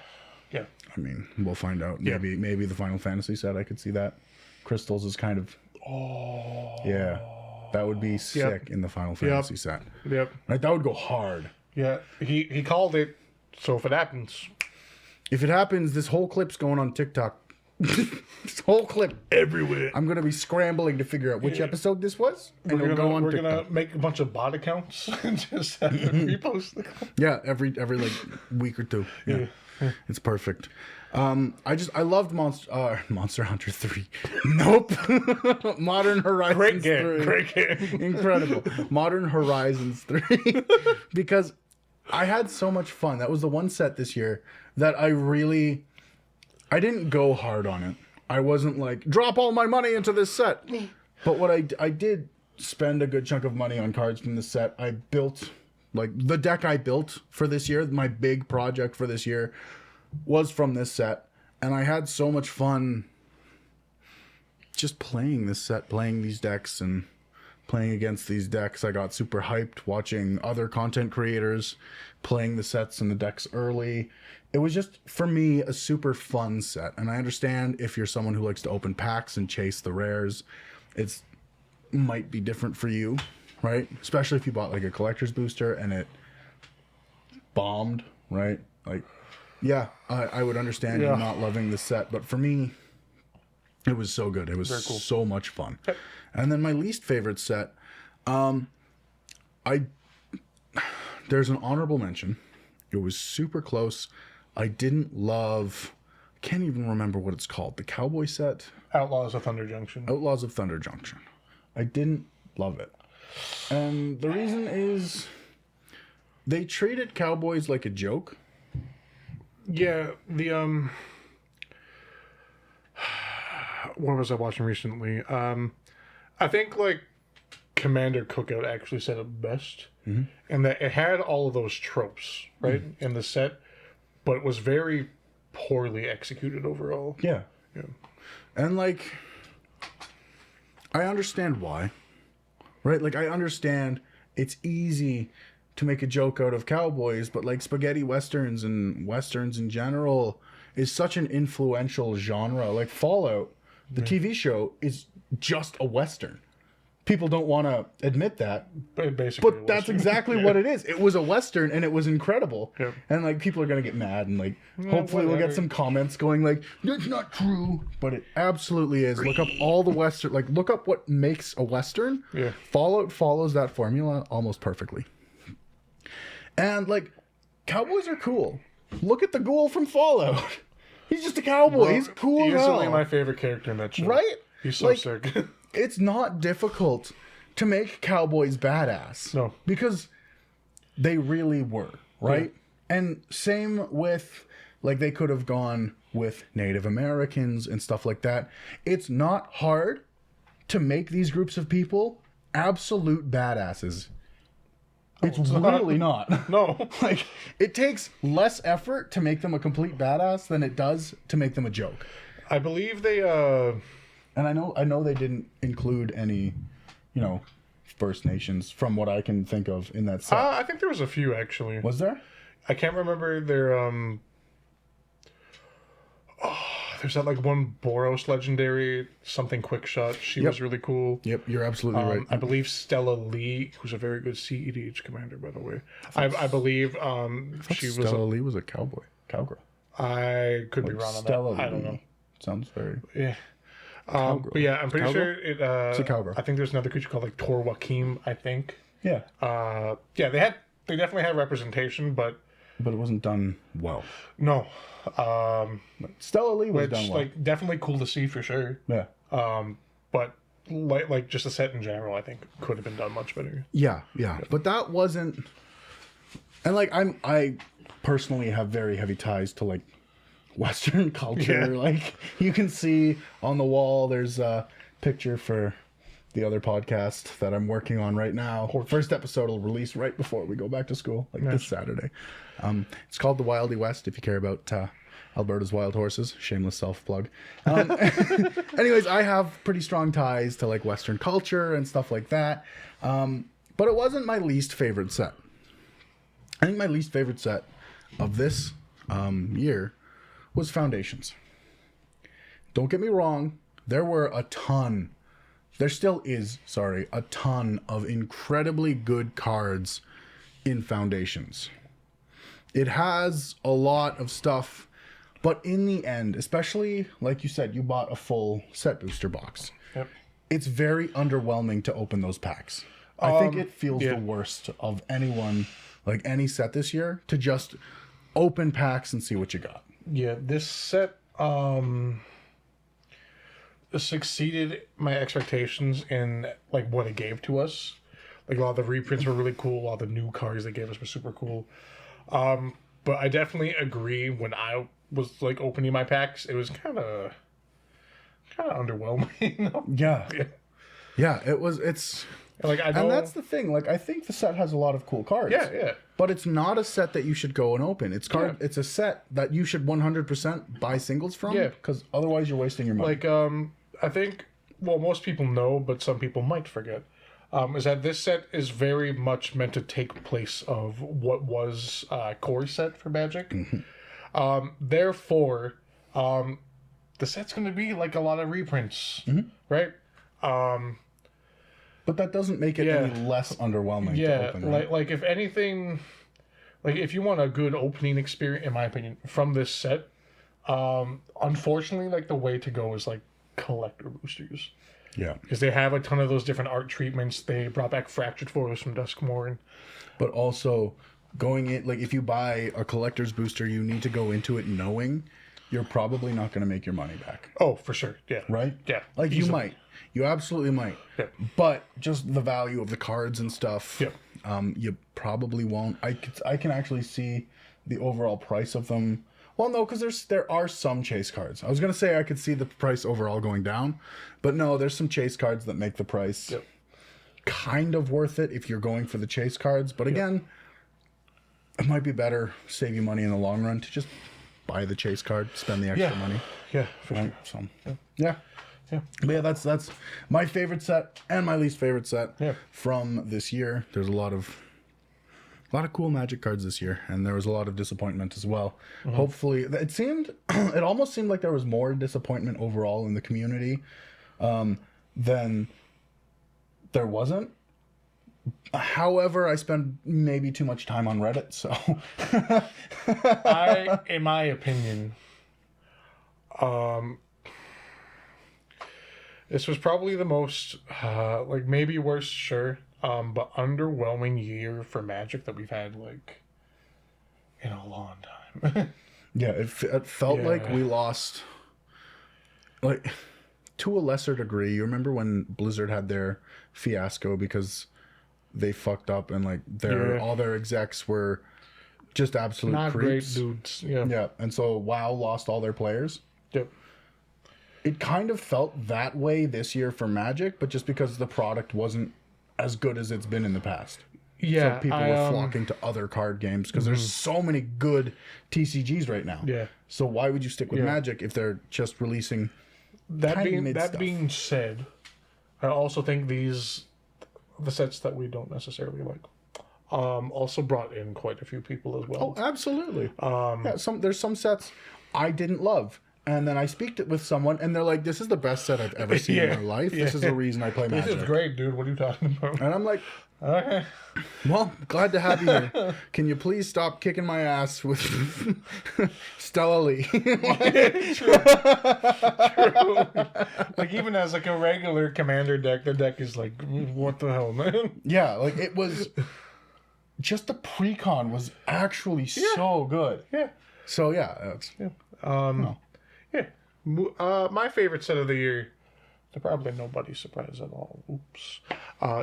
I mean, we'll find out. Yeah. Maybe the Final Fantasy set, I could see that. Crystals is kind of... Oh. Yeah. That would be sick in the Final Fantasy set. Yep. Right? That would go hard. Yeah. He called it, so if it happens... If it happens, this whole clip's going on TikTok. This whole clip Everywhere. I'm going to be scrambling to figure out which episode this was. And it'll go on We're TikTok. gonna make a bunch of bot accounts and just have them repost them. Yeah, every like week or two. Yeah. It's perfect. I loved Monster Hunter 3. Nope. Modern Horizons 3. Great game. Incredible. Modern Horizons 3. Because I had so much fun. That was the one set this year that I didn't go hard on it. I wasn't like, drop all my money into this set. But what I did spend a good chunk of money on cards from the set. I built, like, the deck I built for this year, my big project for this year, was from this set. And I had so much fun just playing this set, playing these decks and playing against these decks. I got super hyped watching other content creators playing the sets and the decks early. It was just, for me, a super fun set. And I understand if you're someone who likes to open packs and chase the rares, it's might be different for you, right? Especially if you bought like a collector's booster and it bombed, right? Like, yeah, I would understand you not loving the set. But for me, it was so good. It was so much fun. And then my least favorite set, there's an honorable mention. It was super close. I didn't love... can't even remember what it's called. The Cowboy set? Outlaws of Thunder Junction. Outlaws of Thunder Junction. I didn't love it. And the reason is they treated cowboys like a joke. Yeah, the what was I watching recently? I think like Commander Cookout actually said it best, and that it had all of those tropes right in the set, but it was very poorly executed overall. Yeah. And like, I understand why, right? Like, I understand it's easy to make a joke out of cowboys, but like spaghetti westerns and westerns in general is such an influential genre. Like Fallout, the TV show, is just a western. People don't want to admit that, Basically, but that's exactly what it is. It was a western, and it was incredible. Yep. And like, people are gonna get mad, and like, hopefully we'll get some comments going like, "That's not true," but it absolutely is. Look up all the western, like, look up what makes a western. Yeah. Fallout follows that formula almost perfectly. And like, cowboys are cool. Look at the ghoul from Fallout. He's just a cowboy. He's cool as Easily hell. my favorite character in that show. Right? He's so Like, sick. It's not difficult to make cowboys badass. No. Because they really were, right? And same with, like, they could have gone with Native Americans and stuff like that. It's not hard to make these groups of people absolute badasses. It's really not. No. Like, it takes less effort to make them a complete badass than it does to make them a joke. I believe they And I know they didn't include any, First Nations from what I can think of in that set. I think there was a few actually. Was there? I can't remember their there's that like one Boros legendary something quick shot. She was really cool. Yep, you're absolutely right. I believe Stella Lee, who's a very good CEDH commander, by the way. I believe she was. Stella Lee was a cowgirl. I could be wrong on Stella that. I don't Lee. know. Sounds very. Yeah. But yeah, I'm pretty sure it. It's a cowgirl. I think there's another creature called like Tor Wakim. I think. Yeah. Yeah, they definitely had representation, but But it wasn't done well. no. Stella Lee was Which done well. like definitely cool to see for sure. Yeah. But like just a set in general, I think could have been done much better. Yeah. But that wasn't. And like, I personally have very heavy ties to like Western culture. Yeah. Like, you can see on the wall, there's a picture for the other podcast that I'm working on right now. First episode will release right before we go back to school, like this Saturday. It's called The Wildy West, if you care about Alberta's wild horses. Shameless self-plug. Anyways, I have pretty strong ties to like Western culture and stuff like that. But it wasn't my least favorite set. I think my least favorite set of this year was Foundations. Don't get me wrong, there still is a ton of incredibly good cards in Foundations. It has a lot of stuff, but in the end, especially like you said, you bought a full set booster box. Yep. It's very underwhelming to open those packs. I think it feels the worst of anyone, like any set this year, to just open packs and see what you got. Yeah, this set succeeded my expectations in like what it gave to us. Like a lot of the reprints were really cool. A lot of the new cards they gave us were super cool. But I definitely agree. When I was like opening my packs, it was kind of underwhelming. Yeah. It's like I know, and that's the thing. Like I think the set has a lot of cool cards. Yeah. But it's not a set that you should go and open. It's It's a set that you should 100% buy singles from. Yeah. Because otherwise you're wasting your money. Like I think most people know, but some people might forget. Is that this set is very much meant to take place of what was core set for Magic. Mm-hmm. Therefore, the set's going to be like a lot of reprints, right? But that doesn't make it any less underwhelming to open, right? Like if anything, like if you want a good opening experience, in my opinion, from this set, unfortunately, like the way to go is like collector boosters. Yeah. Because they have a ton of those different art treatments. They brought back Fractured Foils from Duskmourn. But also, going in, like, if you buy a collector's booster, you need to go into it knowing you're probably not going to make your money back. Oh, for sure. Yeah. Right? Yeah. Like, easily. You might. You absolutely might. Yeah. But just the value of the cards and stuff, you probably won't. I can actually see the overall price of them. Well, no, because there are some chase cards. I was going to say I could see the price overall going down, but no, there's some chase cards that make the price kind of worth it if you're going for the chase cards. But again, it might be better, save you money in the long run, to just buy the chase card, spend the extra money. Yeah, for sure. So, yeah. But yeah, that's my favorite set and my least favorite set from this year. There's a lot of cool Magic cards this year, and there was a lot of disappointment as well. Mm-hmm. Hopefully, it almost seemed like there was more disappointment overall in the community than there wasn't. However, I spend maybe too much time on Reddit, so in my opinion, this was probably the most like maybe worst, sure. But underwhelming year for Magic that we've had, like, in a long time. Yeah, it felt like we lost, like, to a lesser degree. You remember when Blizzard had their fiasco because they fucked up and, like, all their execs were just absolute not creeps. Great dudes. Yeah, and so WoW lost all their players. Yep. It kind of felt that way this year for Magic, but just because the product wasn't as good as it's been in the past. Yeah. So people were flocking to other card games because there's so many good TCGs right now. Yeah. So why would you stick with Magic if they're just releasing that being said, I also think the sets that we don't necessarily like also brought in quite a few people as well. Oh, absolutely. There's some sets I didn't love. And then I speak with someone, and they're like, "This is the best set I've ever seen in my life. This is the reason I play Magic. This is great, dude. What are you talking about?" And I'm like, "Okay, well, glad to have you here. Can you please stop kicking my ass with Stella Lee?" True. Like even as like a regular commander deck, the deck is like, what the hell, man? Yeah, like it was. Just the pre-con was actually so good. Yeah. So yeah, my favorite set of the year, to probably nobody's surprise at all,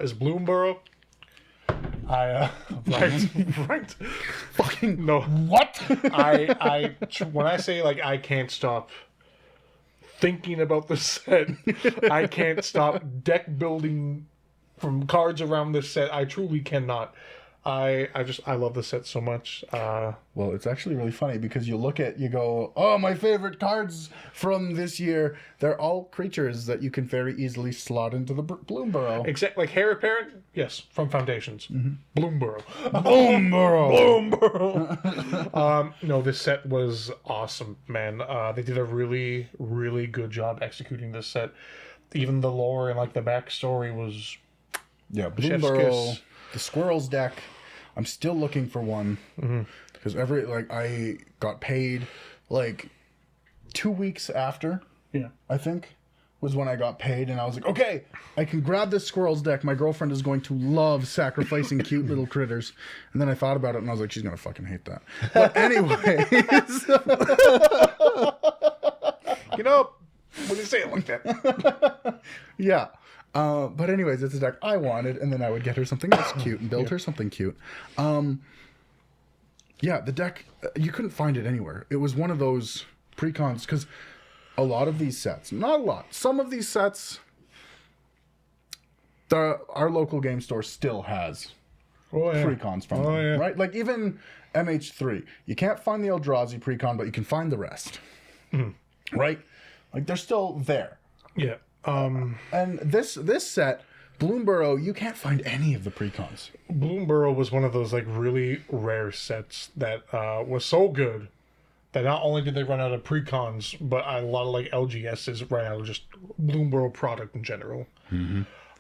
is Bloomborough. Right. Fucking no. What? I when I say like I can't stop thinking about the set. I can't stop deck building from cards around this set. I truly cannot. I love the set so much. Well, it's actually really funny because you go, oh, my favorite cards from this year. They're all creatures that you can very easily slot into the Bloom Burrow. Except like Heir Apparent, yes, from Foundations. Bloom Burrow. Bloom Burrow. Bloom Burrow. No, this set was awesome, man. They did a really, really good job executing this set. Even the lore and like the backstory was Yeah, Bloom Chef's Burrow, kiss. the Squirrels deck. I'm still looking for one because I got paid like 2 weeks after. Yeah. I think was when I got paid, and I was like, okay, I can grab this Squirrels deck. My girlfriend is going to love sacrificing cute little critters. And then I thought about it, and I was like, she's gonna fucking hate that. But anyway, You know, when you say it like that. yeah. But anyways, it's a deck I wanted, and then I would get her something else cute and build her something cute. Yeah, the deck, you couldn't find it anywhere. It was one of those precons, because a lot of these sets, not a lot, some of these sets, our local game store still has precons from them, right? Like even MH3, you can't find the Eldrazi precon, but you can find the rest, right? Like they're still there. Yeah. And this set, Bloom Burrow, you can't find any of the precons. Bloom Burrow was one of those like really rare sets that was so good that not only did they run out of precons, but a lot of like LGSs ran out of just Bloom Burrow product in general.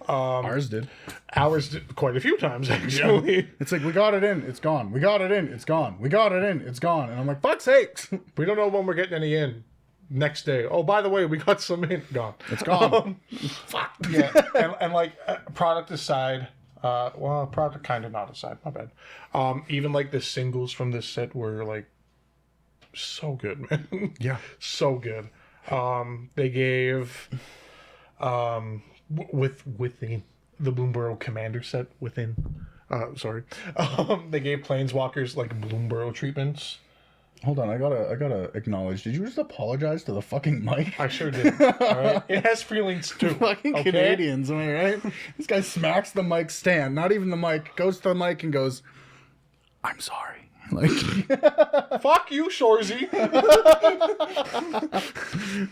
Ours did. Ours did quite a few times actually. It's like, we got it in, it's gone. We got it in, it's gone. We got it in, it's gone. And I'm like, fuck's sakes. We don't know when we're getting any in. Next day, oh, by the way, we got some in. Gone. It's gone. Fuck. Yeah, and like product aside, well, product kind of not aside. My bad. Even like the singles from this set were like so good, man. Yeah. So good. They gave within the Bloom Burrow Commander set within. They gave Planeswalkers like Bloom Burrow treatments. Hold on, I gotta acknowledge. Did you just apologize to the fucking mic? I sure did. All right? It has feelings too. Fucking okay? Canadians, am I right? This guy smacks the mic stand, not even the mic, goes to the mic and goes, I'm sorry. Like, fuck you, Shorzy.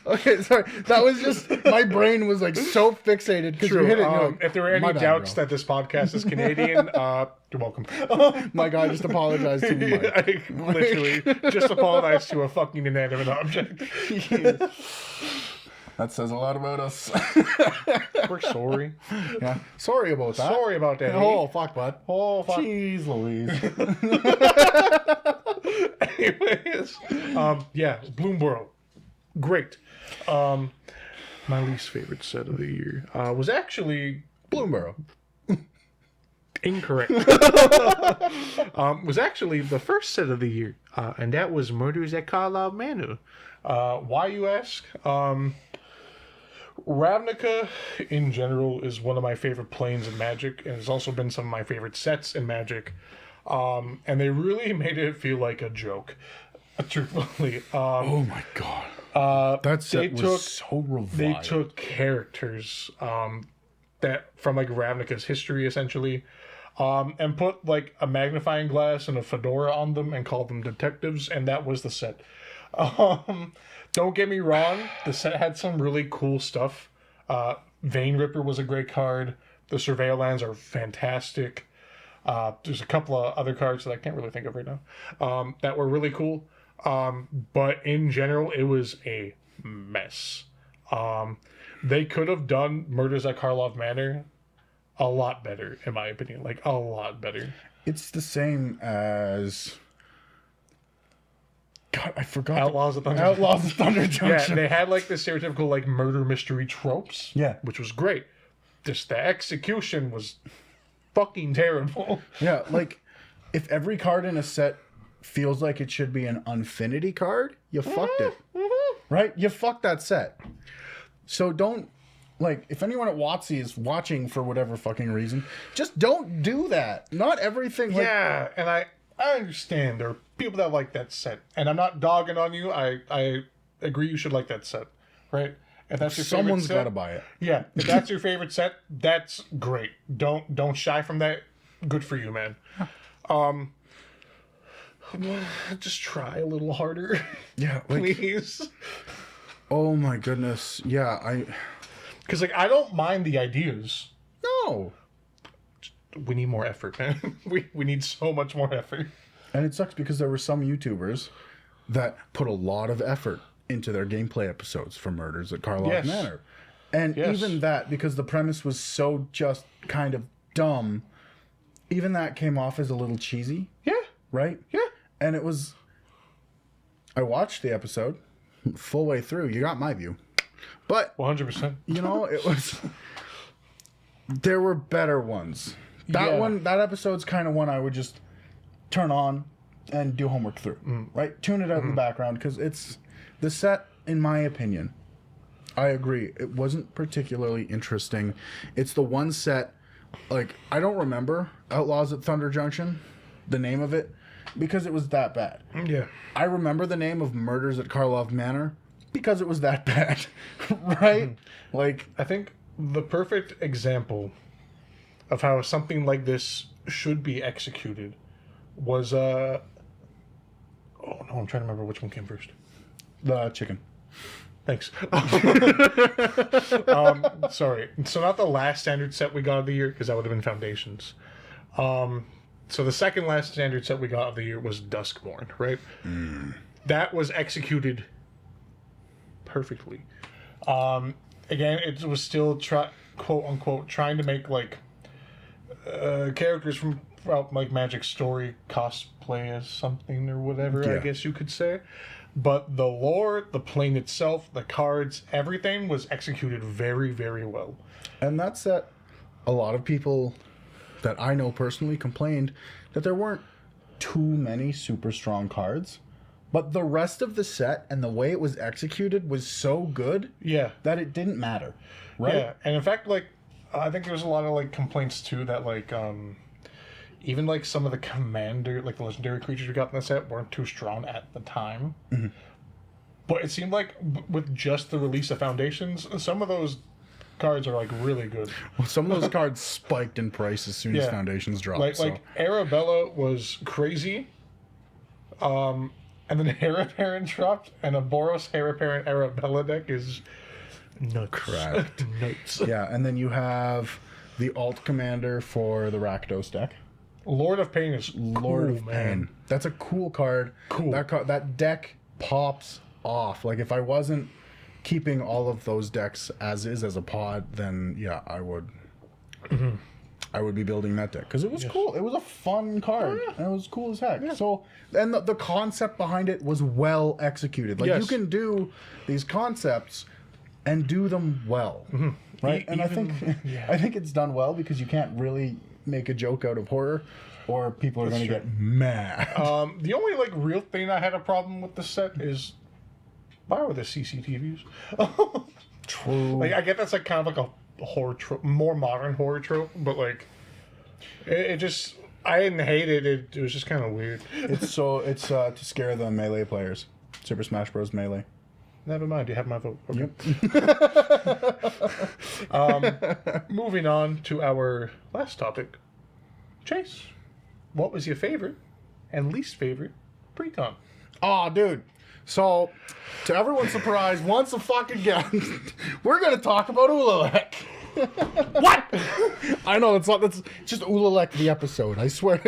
okay, sorry. That was just, my brain was like so fixated because you hit it. Like, if there were any "My bad, doubts bro." that this podcast is Canadian, you're welcome. My guy just apologized to me. I literally just apologized to a fucking inanimate object. That says a lot about us. We're sorry. Yeah. Sorry about that. Sorry about that. Oh, fuck, bud. Oh, fuck. Jeez Louise. Anyways, yeah, Bloom Burrow. Great. My least favorite set of the year was actually Bloom Burrow. incorrect. Was actually the first set of the year, and that was Murders at Karlov Manor. Why, you ask? Ravnica, in general, is one of my favorite planes in Magic, and it's also been some of my favorite sets in Magic. And they really made it feel like a joke, truthfully. Oh my god. That set was so revived. They took characters that from like Ravnica's history, essentially, and put like a magnifying glass and a fedora on them and called them detectives, and that was the set. Don't get me wrong, the set had some really cool stuff. Vein Ripper was a great card. The Surveil lands are fantastic. There's a couple of other cards that I can't really think of right now that were really cool. But in general, it was a mess. They could have done Murders at Karlov Manor a lot better, in my opinion. Like, a lot better. It's the same as... God, I forgot. Outlaws of Thunder. Outlaws of Thunder Junction. Yeah, they had like the stereotypical like murder mystery tropes. Yeah. Which was great. Just the execution was fucking terrible. Yeah, like, if every card in a set feels like it should be an Unfinity card, you fucked it. Right? You fucked that set. So don't, like, if anyone at WotC is watching for whatever fucking reason, just don't do that. Not everything, like... Yeah, and I understand there are people that like that set. And I'm not dogging on you. I agree you should like that set. right? If that's your Someone's favorite got to set, buy it. yeah. If that's your favorite set, that's great. Don't shy from that. Good for you, man. Just try a little harder, Yeah, like, please. oh my goodness. Yeah, Because like I don't mind the ideas. no. We need more effort, man. We need so much more effort. And it sucks because there were some YouTubers that put a lot of effort into their gameplay episodes for Murders at Karloff Yes. Manor. And Yes. even that, because the premise was so just kind of dumb, even that came off as a little cheesy, Yeah, right? yeah. And it was... I watched the episode full way through. You got my view. But, 100%. you know, it was... There were better ones. Yeah. That episode's kind of one I would just turn on and do homework through, right? Tune it out in the background, because it's the set, in my opinion. I agree. It wasn't particularly interesting. It's the one set, like, I don't remember Outlaws at Thunder Junction, the name of it, because it was that bad. Yeah. I remember the name of Murders at Karloff Manor because it was that bad, right? Like, I think the perfect example of how something like this should be executed was oh no, I'm trying to remember which one came first. the chicken. Thanks. Sorry. So not the last standard set we got of the year, because that would have been Foundations. So the second last standard set we got of the year was Duskborn, right? That was executed perfectly. Again, it was still quote unquote trying to make like characters from like Magic story cosplay as something or whatever, I Yeah. guess you could say. But the lore, the plane itself, the cards, everything was executed very, very well. And that set, a lot of people that I know personally complained that there weren't too many super strong cards. But the rest of the set and the way it was executed was so good Yeah. that it didn't matter, right? Yeah. And in fact, like, I think there's a lot of like complaints too that like even like some of the commander, like the legendary creatures we got in the set weren't too strong at the time. But it seemed like with just the release of Foundations, some of those cards are like really good. Well, some of those cards spiked in price as soon as Yeah. Foundations dropped. Like so. like Arabella was crazy. And then Heraparin dropped, and a Boros Heraparin Arabella deck is nuts. Correct. Nuts. Yeah, and then you have the alt commander for the Rakdos deck. Lord of Pain is Lord cool, of man. Pain. That's a cool card. Cool. That deck pops off. Like, if I wasn't keeping all of those decks as is as a pod, then yeah, I would. I would be building that deck because it was cool. It was a fun card. And it was cool as heck. So, and the concept behind it was well executed. Like, Yes. you can do these concepts and do them well, right? And I think I think it's done well because you can't really make a joke out of horror, or people are going to get mad. The only like real thing I had a problem with the set is why were the CCTVs? True. Like I get that's like kind of like a horror trope, more modern horror trope, but like it just I didn't hate it. It was just kind of weird. It's to scare the melee players. Super Smash Bros. Melee. Never mind, you have my vote. Okay. Yep. Moving on to our last topic. Chase, what was your favorite and least favorite pre-con? Oh, dude. So, to everyone's surprise, once again, we're gonna talk about Ulalek. What? I know that's just Ulalek the episode. I swear.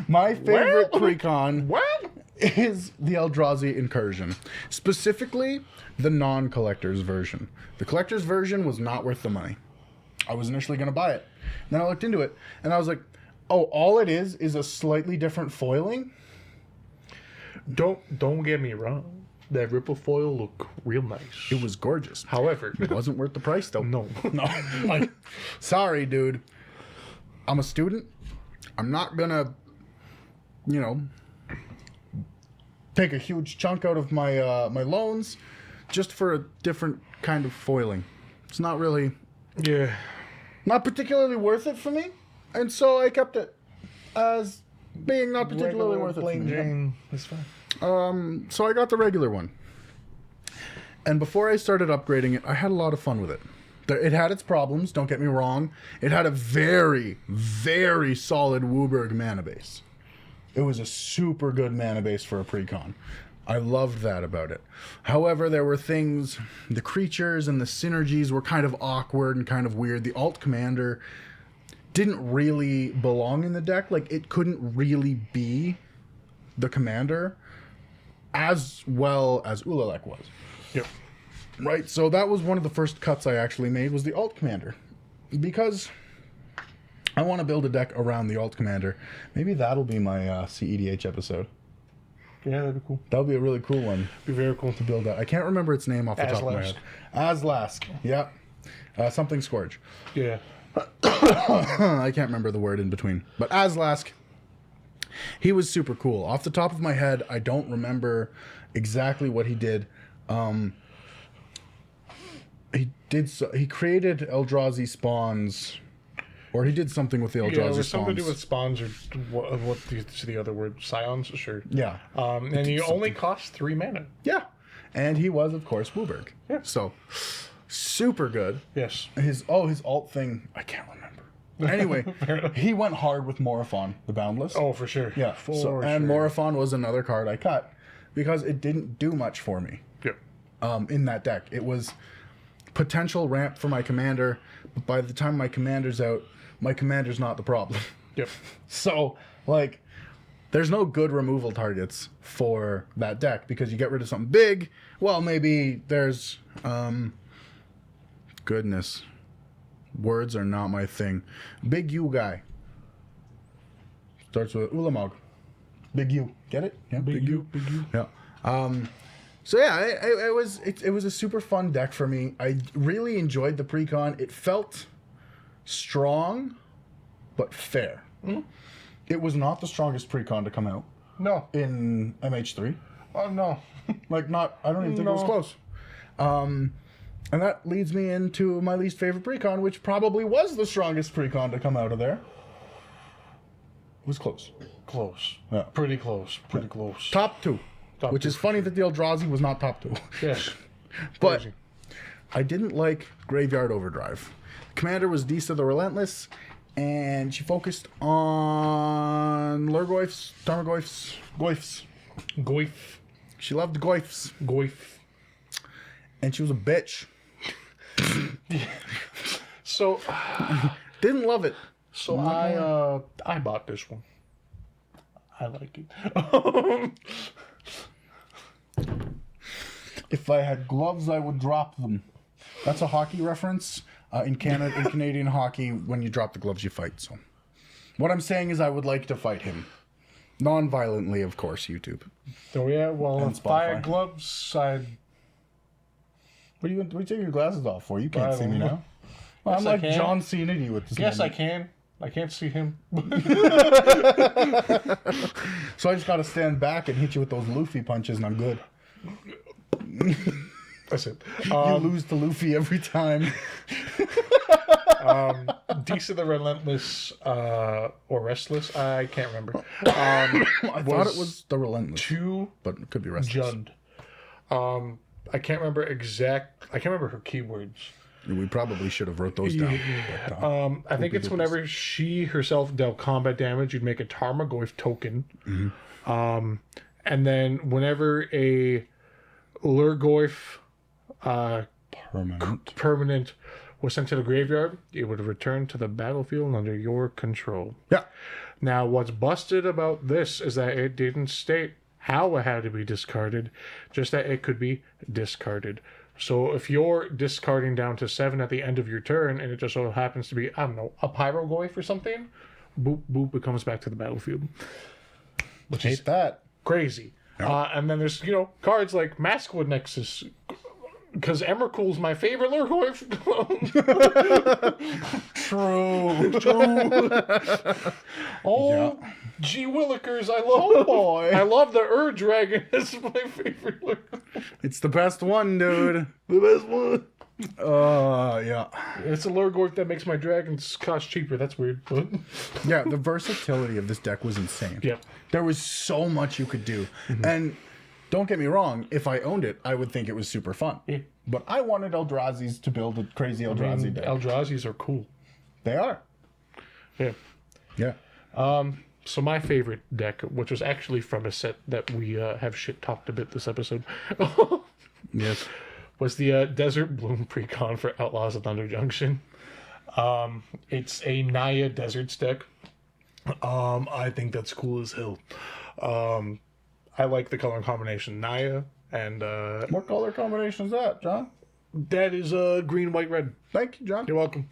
My favorite pre-con What? is the Eldrazi Incursion. Specifically, the non-collector's version. The collector's version was not worth the money. I was initially going to buy it. Then I looked into it, and I was like, oh, all it is a slightly different foiling? Don't get me wrong. That ripple foil looked real nice. It was gorgeous. However, It wasn't worth the price, though. no. No. Like, sorry, dude. I'm a student. I'm not going to, take a huge chunk out of my my loans just for a different kind of foiling. It's not really... Yeah. not particularly worth it for me, and so I kept it as being not particularly worth it for Plain me. Jane is fine. So I got the regular one. And before I started upgrading it, I had a lot of fun with it. It had its problems, don't get me wrong. It had a very, very solid Wooburg mana base. It was a super good mana base for a precon. I loved that about it. However, there were things, the creatures and the synergies were kind of awkward and kind of weird. The alt commander didn't really belong in the deck. Like, it couldn't really be the commander as well as Ulalek was. Yep. Right, so that was one of the first cuts I actually made, was the alt commander. Because I want to build a deck around the alt commander. Maybe that'll be my CEDH episode. Yeah, that'd be cool. That would be a really cool one. Be very cool To build that. I can't remember its name off the top of my head. Aslask. Yeah. Something Scourge. Yeah. I can't remember the word in between. But Aslask, he was super cool. Off the top of my head, I don't remember exactly what he did. He created Eldrazi spawns, or he did something with the Eldrazi Yeah, it was spawns. something to do with spawns, or what's the other word? Scions? Sure. Yeah. And he only cost 3 mana. Yeah. And he was, of course, Wooburg. Yeah. So, super good. Yes. His alt thing, I can't remember. Anyway, he went hard with Morophon, the Boundless. Oh, for sure. Yeah. And Morophon was another card I cut because it didn't do much for me. Yeah. In that deck. It was potential ramp for my commander, but by the time my commander's out, my commander's not the problem. Yep. So, like, there's no good removal targets for that deck because you get rid of something big. Well, maybe there's goodness. Words are not my thing. Big U guy. Starts with Ulamog. Big U. Get it? Yeah, Big U. Big U. Yeah. So yeah, it was a super fun deck for me. I really enjoyed the precon. It felt strong, but fair. Mm-hmm. It was not the strongest precon to come out No. in MH3. Oh, no. Like, not. I don't even think it was No. close. And that leads me into my least favorite precon, which probably was the strongest precon to come out of there. It was close. Close. Yeah. Pretty close. Pretty close. Top 2. Top Which 2 is for funny that the Eldrazi was not top 2. Yes. But Crazy. I didn't like Graveyard Overdrive. Commander was Disa the Relentless, and she focused on Lurgoyfs, Tarmogoyfs, Goyfs. Goif. She loved Goyfs, Goif. and she was a bitch. So, Didn't love it. so I bought this one. I like it. If I had gloves, I would drop them. That's a hockey reference. In Canada, in Canadian hockey, when you drop the gloves, you fight. So, what I'm saying is, I would like to fight him, non-violently, of course. YouTube. Oh yeah, well, And if I Spotify. had gloves, I'd. What are you taking your glasses off for? You can't I see me don't know. now. Well, Yes, I'm I like can. John Cena to you with this. Yes, I moment. can. I can't see him. So I just got to stand back and hit you with those Luffy punches, and I'm good. That's it. You lose to Luffy every time. Disa the Relentless, or Restless, I can't remember. I thought it was the Relentless, Too but it could be Restless. Jund. I can't remember I can't remember her keywords. We probably should have wrote those down. But, I think it's whenever she herself dealt combat damage, you'd make a Tarmogoyf token. And then whenever a Lurgoyf permanent was sent to the graveyard, it would return to the battlefield under your control. Yeah. Now, what's busted about this is that it didn't state how it had to be discarded, just that it could be discarded. So if you're discarding down to 7 at the end of your turn, and it just so happens to be, I don't know, a Pyrogoyf or something, boop, boop, it comes back to the battlefield. Which is Hate that. crazy. And then there's, cards like Maskwood Nexus, because Emrakul's my favorite Lurgoyf. True. Oh, gee willikers, I love boy. I love the Dragon. It's my favorite Lurgoyf. It's the best one, dude. The best one. Yeah. It's a Lurgork that makes my dragons cost cheaper. That's weird. But Yeah, the versatility of this deck was insane. yeah. There was so much you could do. And don't get me wrong, if I owned it, I would think it was super fun. Yeah. But I wanted Eldrazi's to build a crazy Eldrazi deck. Eldrazi's are cool. They are. Yeah. Yeah. So my favorite deck, which was actually from a set that we have shit talked a bit this episode, Yes. was the Desert Bloom Precon for Outlaws of Thunder Junction. It's a Naya Deserts deck. I think that's cool as hell. I like the color combination Naya, and What color combination is that, John? that is green, white, red. Thank you, John. You're welcome.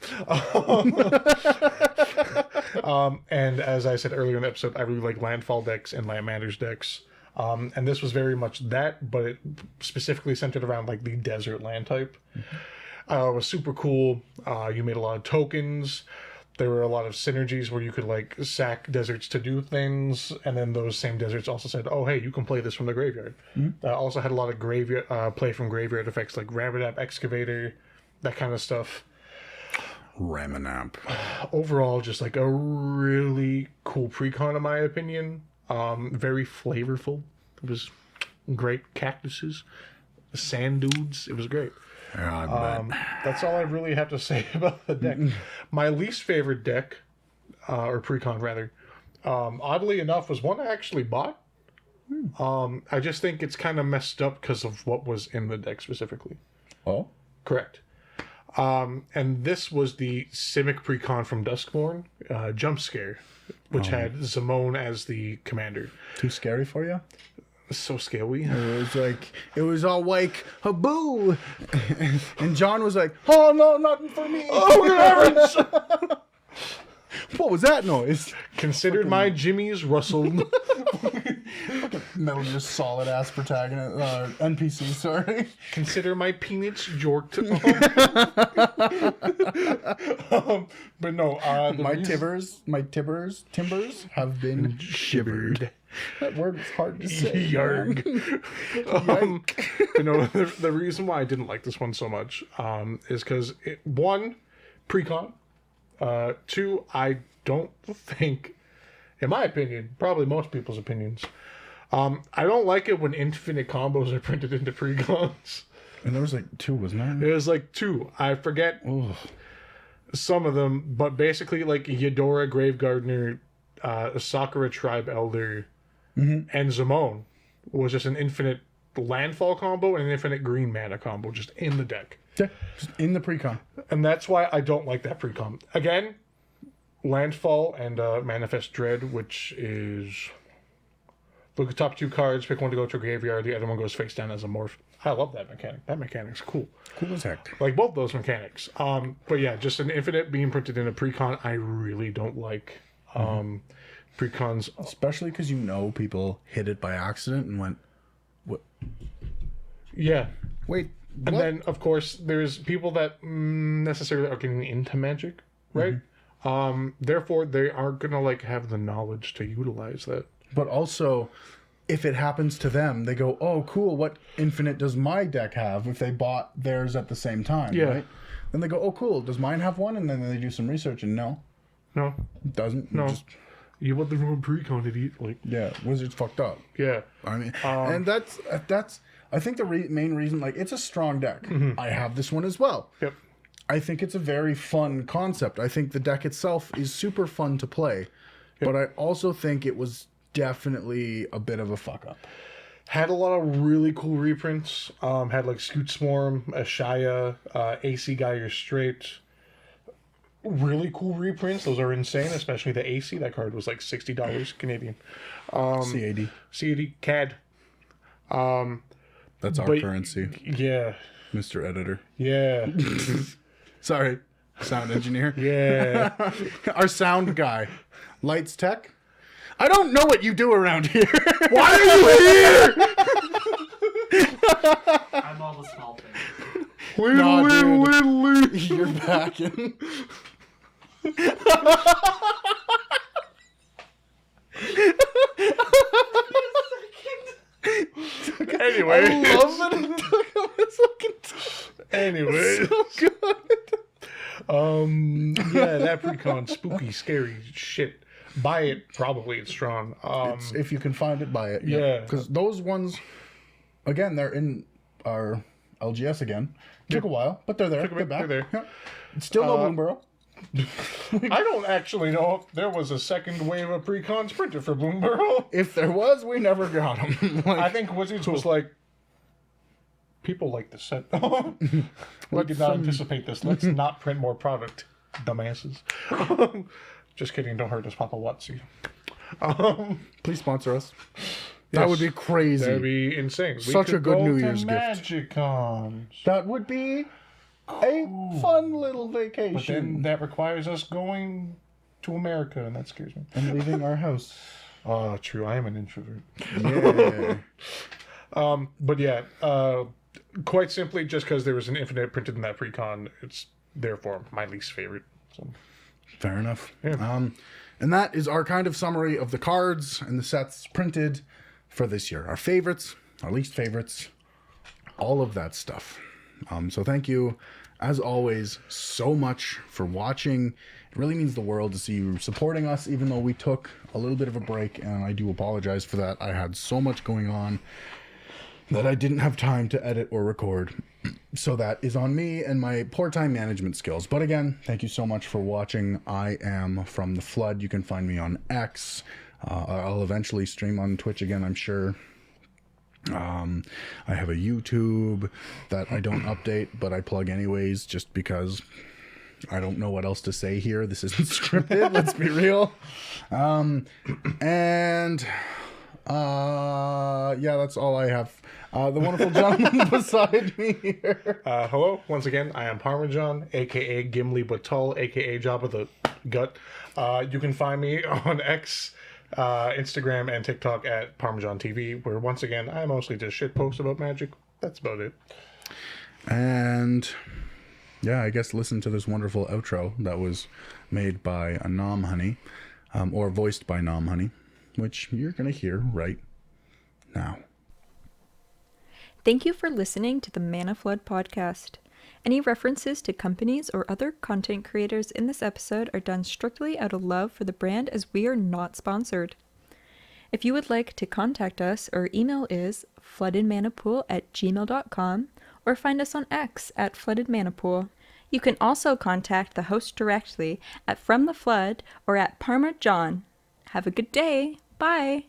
And as I said earlier in the episode, I really like landfall decks and Landmanders decks. And this was very much that, but it specifically centered around like the desert land type. It was super cool. You made a lot of tokens. There were a lot of synergies where you could like sack deserts to do things, and then those same deserts also said, "Oh, hey, you can play this from the graveyard." Also had a lot of graveyard play from graveyard effects like Rabbit Excavator, that kind of stuff. Ramanamp. Overall, just like a really cool precon in my opinion. Very flavorful. It was great. Cactuses, sand dudes. It was great. Yeah, I bet. That's all I really have to say about the deck. My least favorite deck, or precon rather, oddly enough, was one I actually bought. I just think it's kind of messed up because of what was in the deck specifically. Oh? Correct. And this was the Simic precon from Duskborn, Jump Scare, which had Zamone as the commander. Too scary for you? So scary. It was all like, haboo! And John was like, oh no, nothing for me! Oh, what was that noise? Considered my Jimmy's rustled. Metal Gear Solid ass protagonist, NPC, sorry. Consider my peanuts jorked. But no, my timbers have been shivered. That word is hard to say. Yarg. But no, the reason why I didn't like this one so much is because, one, precon. Two, I don't think, in my opinion, probably most people's opinions, I don't like it when infinite combos are printed into precons. And there was like two, wasn't there? It was like two. I forget some of them, but basically like Eudora Grave Gardener, Sakura Tribe Elder, and Zamone was just an infinite landfall combo and an infinite green mana combo just in the deck. Yeah, just in the precon. And that's why I don't like that precon. Again, landfall and Manifest Dread, which is look at top two cards, pick one to go to a graveyard, the other one goes face down as a morph. I love that mechanic. That mechanic's cool. Cool as heck. Like both those mechanics. But yeah, just an infinite being printed in a precon, I really don't like. Precons, especially because people hit it by accident and went, what? Yeah. Wait. And what? then, of course, there's people that necessarily are getting into Magic, right? Therefore, they aren't gonna like have the knowledge to utilize that. But also, if it happens to them, they go, "Oh, cool! What infinite does my deck have?" If they bought theirs at the same time, right? Then they go, "Oh, cool! Does mine have one?" And then they do some research, and no, it doesn't. No, you want the wrong precon, idiot. Like, yeah, Wizards fucked up. Yeah, I mean, and that's. I think the main reason, like, it's a strong deck. I have this one as well. Yep. I think it's a very fun concept. I think the deck itself is super fun to play, but I also think it was definitely a bit of a fuck up. Had a lot of really cool reprints. Had like Scoot Swarm, Ashaya, AC Geyer Straight. Really cool reprints. Those are insane, especially the AC. That card was like $60 Canadian. CAD. CAD. CAD. That's our currency. Yeah. Mr. Editor. Yeah. Sorry. Sound engineer. Yeah. Our sound guy. Lights Tech. I don't know what you do around here. Why are you here? I'm all the small things. You're backing. Anyway. I love that it took him a second. Anyways. So good. Yeah, that pre-con, spooky, scary shit. Buy it, probably it's strong. If you can find it, buy it. Yeah. Because those ones, again, they're in our LGS again. Took a while, but they're there. Took a bit, They're back. they're there. Yeah. Still no Bloomborough. I don't actually know if there was a second wave of pre-con sprinter for Bloomborough. If there was, we never got them. I think Wizards was like, people like this set. We did not anticipate this. Let's not print more product, dumbasses. Just kidding. Don't hurt us, Papa Watsy. Please sponsor us. That would be crazy. That'd be insane. Such a good New Year's gift. Magicons. That would be a fun little vacation. But then that requires us going to America, and that scares me. And leaving our house. Oh, true. I am an introvert. Yeah. But yeah, quite simply, just because there was an infinite printed in that pre-con, it's therefore my least favorite. So. Fair enough. Yeah. And that is our kind of summary of the cards and the sets printed for this year. Our favorites, our least favorites, all of that stuff. So thank you, as always, so much for watching. It really means the world to see you supporting us, even though we took a little bit of a break, and I do apologize for that. I had so much going on that I didn't have time to edit or record. So that is on me and my poor time management skills. But again, thank you so much for watching. I am From the Flood. You can find me on X. I'll eventually stream on Twitch again, I'm sure. I have a YouTube that I don't update, but I plug anyways, just because I don't know what else to say here. This isn't scripted, let's be real. Yeah, that's all I have. The wonderful gentleman beside me here. Hello, once again, I am ParmaJawn, aka Gimli Batul, aka Jabba the Gut. You can find me on X, Instagram, and TikTok at ParmaJawn TV, where once again, I mostly just shit post about magic. That's about it. And yeah, I guess listen to this wonderful outro that was made by a Nom Honey, or voiced by Nom Honey, which you're going to hear right now. Thank you for listening to the Mana Flood podcast. Any references to companies or other content creators in this episode are done strictly out of love for the brand, as we are not sponsored. If you would like to contact us, our email is floodedmanapool@gmail.com, or find us on X at floodedmanapool. You can also contact the host directly at FromtheFlood or at ParmaJawn. Have a good day. Bye.